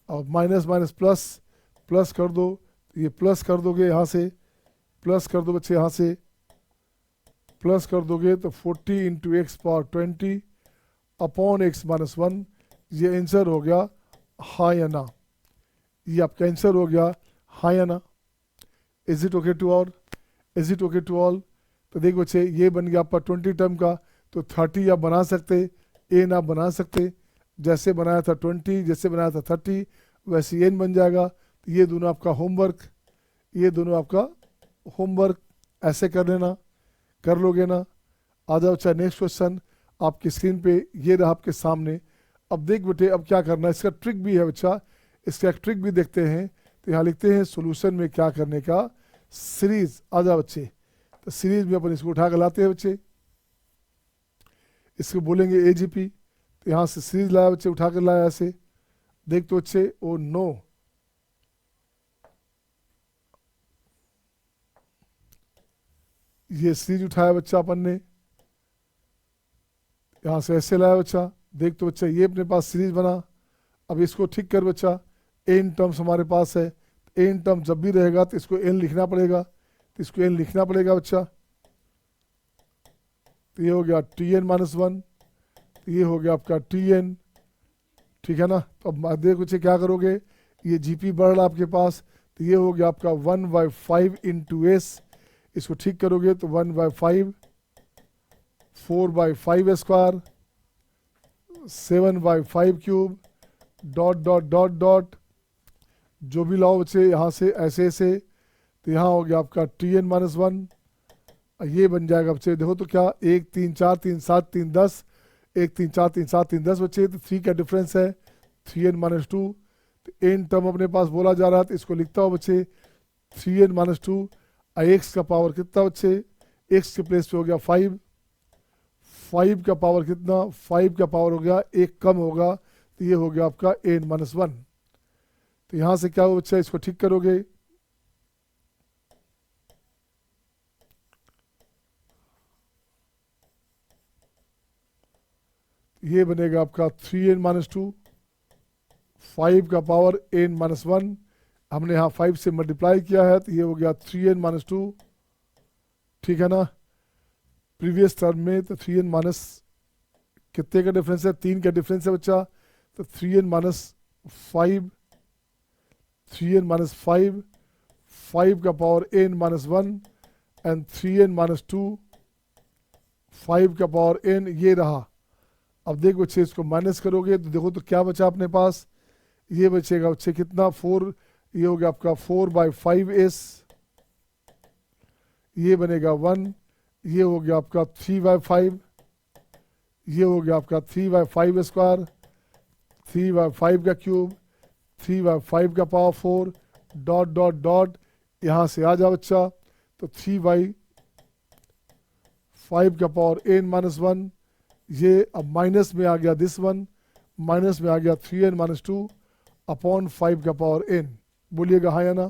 और माइनस माइनस प्लस, प्लस कर दो, ये प्लस कर दोगे यहाँ से, प्लस कर दो बच्चे यहाँ से, प्लस कर दोगे तो 40 into x power 20 upon x minus 1, ये आंसर हो गया हाँ या ना, ये आपका आंसर हो गया हाँ या ना। Is it okay to all, is it okay to all. तो देख बच्चे ये बन गया आपका 20 टर्म का, तो 30 आप बना सकते, एन आप बना सकते, जैसे बनाया था 20, जैसे बनाया था 30 वैसे एन बन जाएगा। तो ये दोनों आपका होमवर्क, ये दोनों आपका होमवर्क ऐसे कर लेना, कर लोगे ना। आ जाओ अच्छा नेक्स्ट क्वेश्चन आपकी स्क्रीन पे ये रहा आपके सामने। अब देख बेटे अब क्या करना है, इसका ट्रिक भी है बच्चा, इसका एक ट्रिक भी देखते हैं। तो यहाँ लिखते हैं सॉल्यूशन में क्या करने का, सीरीज। आ जाओ बच्चे, तो सीरीज में अपन इसको उठा कर लाते हैं बच्चे, इसको बोलेंगे एजीपी। तो यहाँ से सीरीज लाया बच्चे, उठा कर लाया ऐसे, देख तो बच्चे ओ नो, ये सीरीज उठाया बच्चा अपन ने, यहाँ से ऐसे लाया बच्चा, देख तो बच्चा ये अपने पास सीरीज बना। अब इसको ठीक कर बच्चा, एन टर्म्स हमारे पास है, एन टर्म जब भी रहेगा तो इसको एन लिखना पड़ेगा, तो इसको एन लिखना पड़ेगा बच्चा। तो ये हो गया टी एन माइनस 1, ये हो गया आपका टी एन, ठीक है ना। तो अब देख बच्चे क्या करोगे, ये जीपी बढ़ रहा आपके पास, तो ये हो गया आपका 1/5 इंटू एस, इसको ठीक करोगे तो 1/5, 4/5 square, 7/5 cube, dot dot dot dot, जो भी लाओ बच्चे यहाँ से ऐसे ऐसे। तो यहाँ हो गया आपका टी एन माइनस 1, ये बन जाएगा बच्चे, देखो तो क्या 1 3 4 3 7 3 10, 1 3 4 3 7 3 10 बच्चे, तो 3 का डिफरेंस है 3n माइनस 2। तो एन टर्म अपने पास बोला जा रहा है, तो इसको लिखता हूँ बच्चे 3n माइनस 2, एक्स का पावर कितना बच्चे, एक्स के प्लेस पे हो गया 5, 5 का पावर कितना, 5 का पावर हो गया एक कम होगा, तो ये हो गया आपका n माइनस 1। तो यहाँ से क्या हो बच्चा, इसको ठीक करोगे, ये बनेगा आपका 3n माइनस 2, 5 का पावर n माइनस 1, हमने यहाँ 5 से मल्टीप्लाई किया है, तो ये हो गया 3n माइनस 2, ठीक है ना। प्रीवियस टर्म में तो 3n माइनस कितने का डिफरेंस है, 3 का डिफरेंस है बच्चा, तो 3n माइनस 5, 3n माइनस 5, 5 का power n minus 1 and 3n minus 2, 5 का पावर n, ये रहा। अब देखो बच्चे इसको माइनस करोगे तो देखो तो क्या बचा अपने पास, ये बचेगा बच्चे कितना 4, ये हो गया आपका 4/5s, ये बनेगा 1, ये हो गया आपका 3/5, ये हो गया आपका 3/5 स्क्वायर, 3/5 का क्यूब, 3/5 का पावर 4, डॉट डॉट डॉट, यहाँ से आ जा बच्चा, तो 3/5 का पावर n माइनस 1, ये अब माइनस में आ गया दिस वन, माइनस में आ गया 3n-2 अपॉन 5 का पावर n। बोलिएगा हाँ या ना?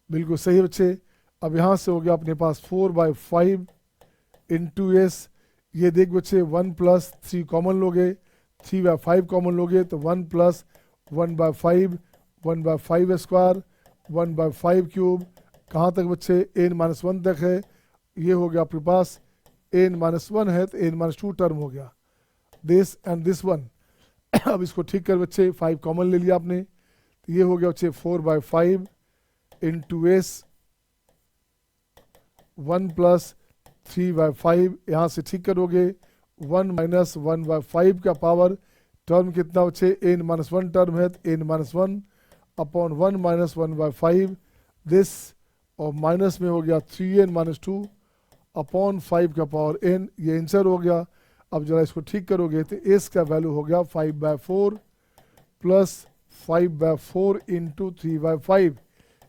बिल्कुल सही बच्चे। अब यहाँ से हो गया अपने पास 4/5 इंटू एस। ये देख बच्चे 1 + 3 कॉमन लोगे, 3/5 कॉमन लोगे तो 1 + 1/5, 1/5 स्क्वायर, 1/5 क्यूब। कहाँ तक बच्चे? n-1 तक है। ये हो गया आपके पास n-1 है तो n-2 टर्म हो गया, दिस एंड दिस वन। अब इसको ठीक कर बच्चे, 5 कॉमन ले लिया आपने तो ये हो गया बच्चे 4/5 इंटू एस, 1 + 3/5। यहाँ से ठीक करोगे 1 - 1/5 का पावर टर्म कितना बच्चे? n-1 टर्म है तो n-1 अपॉन 1 - 1/5 दिस, और माइनस में हो गया 3n-2 अपॉन 5 का पावर n। ये आंसर हो गया। अब जरा इसको ठीक करोगे तो s का वैल्यू हो गया 5/4 प्लस 5/4 इंटू 3/5।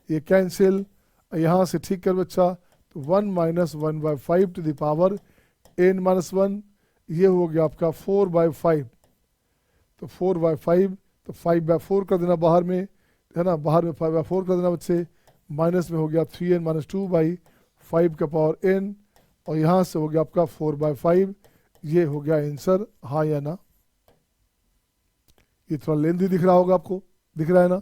ये कैंसिल, यहाँ से ठीक कर बच्चा तो 1 - 1/5 टू द पावर n-1। ये हो गया आपका 4/5, तो 4/5 तो 5/4 कर देना बाहर में, है ना, बाहर में 5/4 कर देना बच्चे। माइनस में हो गया 3n-2/5 का पावर n, और यहाँ से हो गया आपका 4/5। ये हो गया आंसर, हाँ या ना? ये थोड़ा लेंथी दिख रहा होगा आपको, दिख रहा है ना?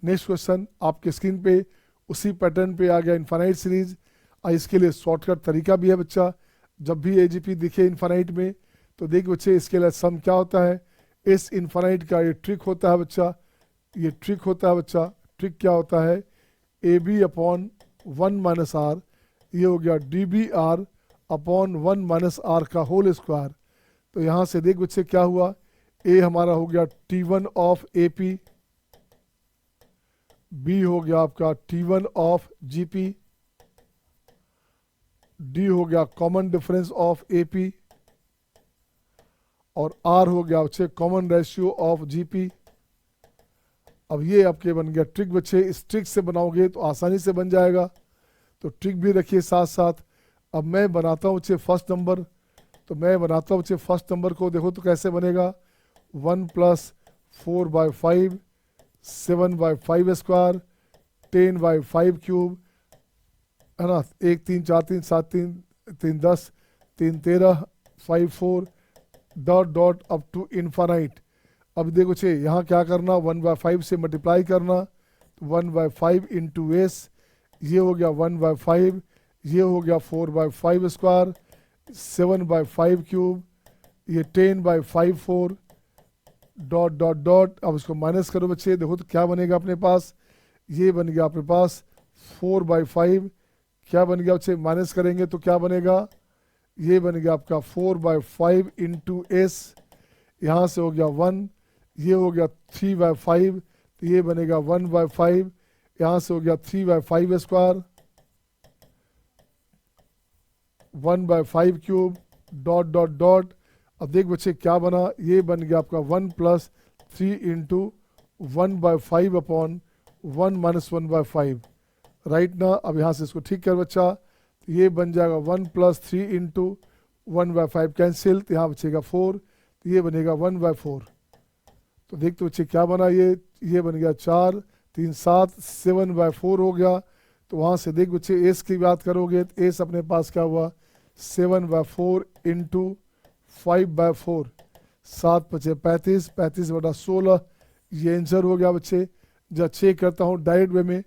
नेक्स्ट क्वेश्चन आपके स्क्रीन पे उसी पैटर्न पे आ गया, इनफाइनाइट सीरीज। इसके लिए शॉर्टकट तरीका भी है बच्चा। जब भी एजीपी दिखे इनफाइनाइट में तो देख बच्चे इसके लिए सम क्या होता है, इस इनफाइनाइट का ये ट्रिक होता है बच्चा। ये ट्रिक होता है बच्चा। ट्रिक क्या होता है? AB अपॉन 1 - r, ये हो गया dBr अपॉन 1 - r का होल स्क्वायर। तो यहाँ से देख बच्चे क्या हुआ, A हमारा हो गया T1 ऑफ AP, B हो गया आपका T1 ऑफ GP, D हो गया कॉमन डिफरेंस ऑफ AP, और R हो गया बच्चे कॉमन रेशियो ऑफ GP। अब ये आपके बन गया ट्रिक बच्चे। इस ट्रिक से बनाओगे तो आसानी से बन जाएगा, तो ट्रिक भी रखिए साथ साथ। अब मैं बनाता हूँ बच्चे फर्स्ट नंबर, तो मैं बनाता हूँ बच्चे फर्स्ट नंबर को। देखो तो कैसे बनेगा, 1 + 4/5, 7/5 स्क्वायर, 10/5 क्यूब, है ना, 1 3 4 3 7 3 3 10 3 13 5 4 dot dot up to infinite. अब देखो छे यहाँ क्या करना, 1/5 से मल्टीप्लाई करना, 1/5 इंटू एस, ये हो गया 1/5, ये हो गया 4/5 स्क्वायर, 7/5 क्यूब, ये 10/5 4 डॉट डॉट डॉट। अब इसको माइनस करो बच्चे, देखो तो क्या बनेगा अपने पास, ये बन गया अपने पास 4/5। क्या बन गया बच्चे, माइनस करेंगे तो क्या बनेगा, ये बन गया आपका 4/5 इंटू एस, यहाँ से हो गया 1, ये हो गया 3/5, तो ये बनेगा 1/5, यहाँ से हो गया 3/5 square, 1/5 cube, dot dot dot. अब देख बच्चे क्या बना, ये बन गया आपका 1 + 3 इंटू 1/5 अपॉन 1 - 1/5, राइट ना। अब यहाँ से इसको ठीक कर बच्चा, तो ये बन जाएगा 1 + 3 इंटू 1/5 कैंसिल, तो यहाँ बचेगा 4, तो ये बनेगा 1/4। तो देखते बच्चे क्या बना, ये बन गया 4 3 7 7/4 हो गया। तो वहाँ से देख बच्चे एस की बात करोगे तो एस अपने पास क्या हुआ, 7/4 इंटू 5/4, 7 × 5 = 35, 35/16, ये आंसर हो गया बच्चे। जब चेक करता हूँ डायरेक्ट वे में,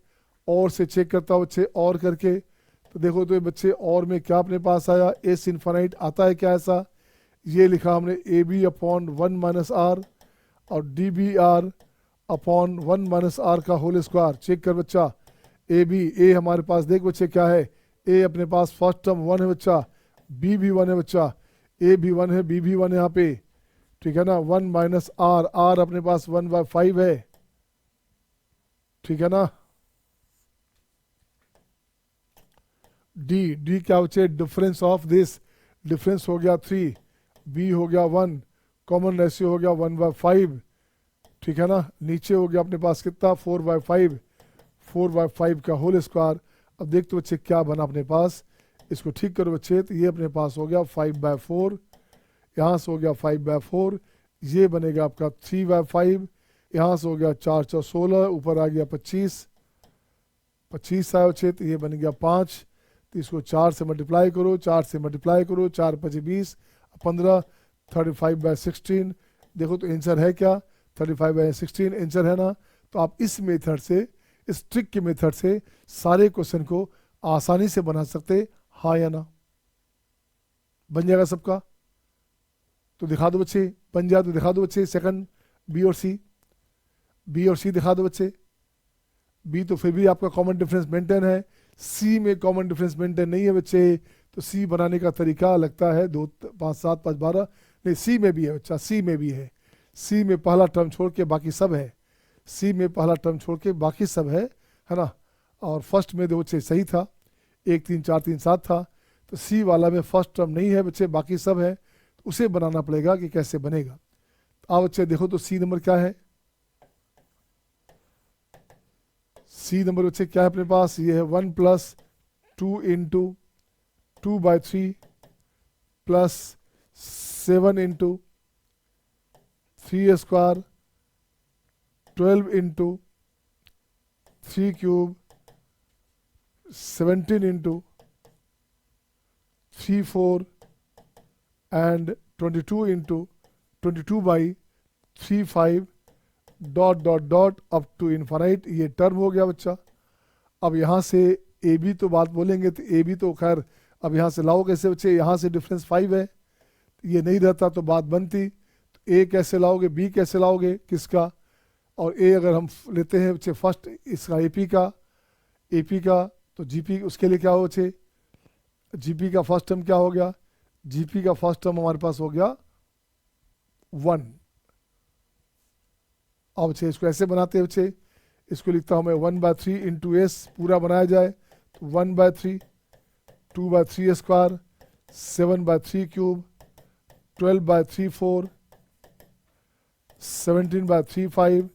और से चेक करता हूँ बच्चे और करके, तो देखो तो ये बच्चे और में क्या अपने पास आया, एस इनफाइनाइट आता है क्या ऐसा, ये लिखा हमने AB अपॉन 1 - r और dBr अपॉन 1 - r का होल स्क्वायर। चेक कर बच्चा, ए हमारे पास देख बच्चे क्या है, ए अपने पास फर्स्ट टर्म 1 है बच्चा, बी भी 1 है बच्चा, ए भी 1 है, बी भी 1 है यहाँ पे, ठीक है ना। 1 - r अपने पास 1/5 है, ठीक है ना। डी क्या बच्चे, डिफरेंस ऑफ दिस, डिफरेंस हो गया 3, बी हो गया 1, कॉमन रेशियो हो गया 1/5, ठीक है ना। नीचे हो गया अपने पास कितना, 4/5 का होल स्क्वायर। अब देखते बच्चे क्या बना अपने पास, इसको ठीक करो बच्चे, तो ये अपने पास हो गया 5/4, यहाँ से हो गया 5/4, ये बनेगा आपका 3/5, यहाँ से हो गया 4 4 16, ऊपर आ गया 25 आया बच्चे, तो ये बन गया 5। तो इसको 4 से मल्टीप्लाई करो, 4 से मल्टीप्लाई करो, 4 5 20, 15, 35/16। देखो तो आंसर है क्या, 35/16 आंसर है ना। तो आप इस मेथड से, इस ट्रिक के मेथड से सारे क्वेश्चन को आसानी से बना सकते, हाँ या ना। बन जाएगा सबका? तो दिखा दो बच्चे, बन जाए तो दिखा दो बच्चे। सेकंड बी और सी, बी और सी दिखा दो बच्चे। बी तो फिर भी आपका कॉमन डिफरेंस मेंटेन है, सी में कॉमन डिफरेंस मेंटेन नहीं है बच्चे। तो सी बनाने का तरीका लगता है 2 5 7 5 12, नहीं सी में भी है बच्चा, सी में भी है। सी में पहला टर्म छोड़ के बाकी सब है, सी में पहला टर्म छोड़ के बाकी सब है ना। और फर्स्ट में देखो बच्चे सही था, 1 3 4 3 7 था। तो सी वाला में फर्स्ट टर्म नहीं है बच्चे, बाकी सब है। तो उसे बनाना पड़ेगा कि कैसे बनेगा। आप बच्चे देखो तो सी नंबर क्या है, सी नंबर बच्चे क्या है अपने पास, ये है 1 + 2 × 2/3 + 7 × 3 square 12 × 3 cube 17 × 3 4 and 22 × 22/3 5 ... up to infinite. ये टर्म हो गया बच्चा। अब यहाँ से ए बी तो बात बोलेंगे, तो ए बी तो खैर अब यहाँ से लाओ कैसे बच्चे, यहाँ से डिफरेंस 5 है, ये नहीं रहता तो बात बनती। तो ए कैसे लाओगे, बी कैसे लाओगे, किसका, और ए अगर हम लेते हैं बच्चे फर्स्ट इसका एपी का, तो जीपी उसके लिए क्या हो बच्चे, जीपी का फर्स्ट टर्म क्या हो गया, जीपी का फर्स्ट टर्म हमारे पास हो गया 1। अब बच्चे इसको ऐसे बनाते हैं बच्चे, इसको लिखता हूँ मैं 1/3 × s पूरा बनाया जाए तो 1/3, 2/3 स्क्वायर, 7/3 क्यूब, 12/3 4, 17/3 5 ...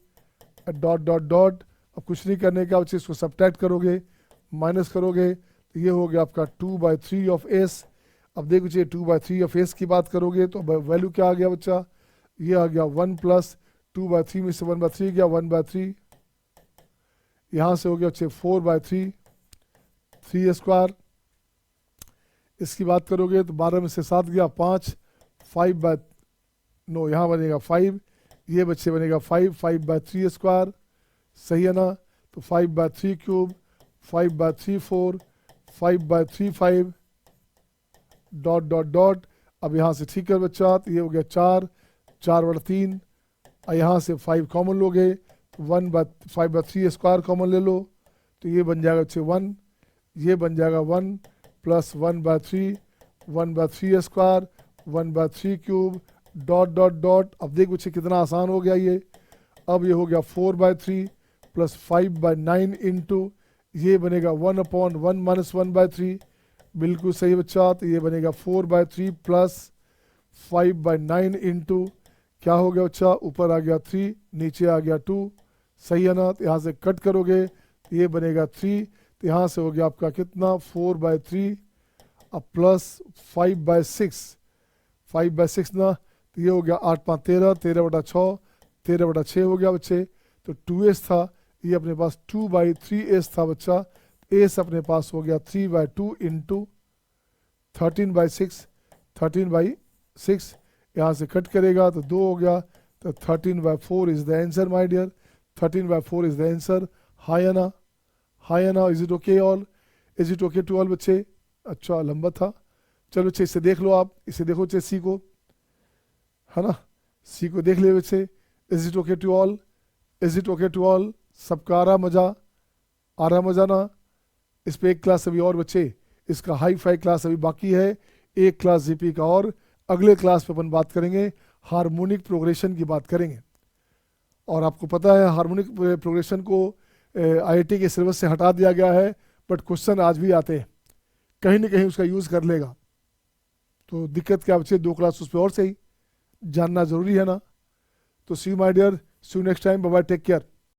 अब कुछ नहीं करने का बच्चे, इसको सब्ट्रैक्ट करोगे, माइनस करोगे, तो ये हो गया आपका 2/3 ऑफ s। अब देखो बच्चे 2/3 ऑफ s की बात करोगे तो वैल्यू क्या आ गया बच्चा, ये आ गया 1 + 2/3 में से 1/3 गया 1/3, यहाँ से हो गया बच्चे 4/3 3 स्क्वायर। इसकी बात करोगे तो 12 में से 7 गया 5, 5/9 यहाँ बनेगा 5, ये बच्चे बनेगा 5/3 स्क्वायर, सही है ना। तो 5/3 क्यूब, 5/3 4, 5/3 5 ... अब यहाँ से ठीक है बच्चा, तो ये हो गया 4, 4/3, और यहाँ से 5 कॉमन लोगे, 5/3 स्क्वायर कॉमन ले लो, तो ये बन जाएगा बच्चे 1, ये बन जाएगा 1 + 1/3, 1/3 स्क्वायर, 1/3 क्यूब ... अब देख बच्चे कितना आसान हो गया ये। अब ये हो गया 4/3 + 5/9 × ये बनेगा 1/1 - 1/3, बिल्कुल सही बच्चा। तो ये बनेगा 4/3 + 5/9 × क्या हो गया बच्चा, ऊपर आ गया 3, नीचे आ गया 2, सही है ना। तो यहाँ से कट करोगे तो ये बनेगा 3, तो यहाँ से हो गया आपका कितना 4/3 अब प्लस 5/6, 5/6 ना, तो ये हो गया 8 5 13, 13/6, 13/6 हो गया बच्चे। तो 2s था, ये अपने पास 2/3s था बच्चा, s अपने पास हो गया 3/2 × 13/6, 13/6, यहाँ से कट करेगा तो 2 हो गया, तो 13/4 is the answer my dear, 13/4 is the answer. हाँ या ना, हाँ या ना, is it okay all, is it okay to all बच्चे। अच्छा लंबा था, चलो बच्चे इसे देख लो, आप इसे देखो बच्चे, सी को, है ना, सी को देख ले बच्चे, is it okay to all, is it okay to all, सबका आ रहा मजा, आ रहा मजा ना। इस पे एक क्लास अभी और बच्चे, इसका हाई फाई क्लास अभी बाकी है, एक क्लास जीपी का, और अगले क्लास पे अपन बात करेंगे हार्मोनिक प्रोग्रेशन की बात करेंगे। और आपको पता है हार्मोनिक प्रोग्रेशन को आईआईटी के सिलेबस से हटा दिया गया है, बट क्वेश्चन आज भी आते हैं, कहीं ना कहीं उसका यूज़ कर लेगा, तो दिक्कत क्या बच्चे, 2 क्लास उस पर और सही जानना ज़रूरी है ना। तो see you my dear, see you next time, bye bye, take care.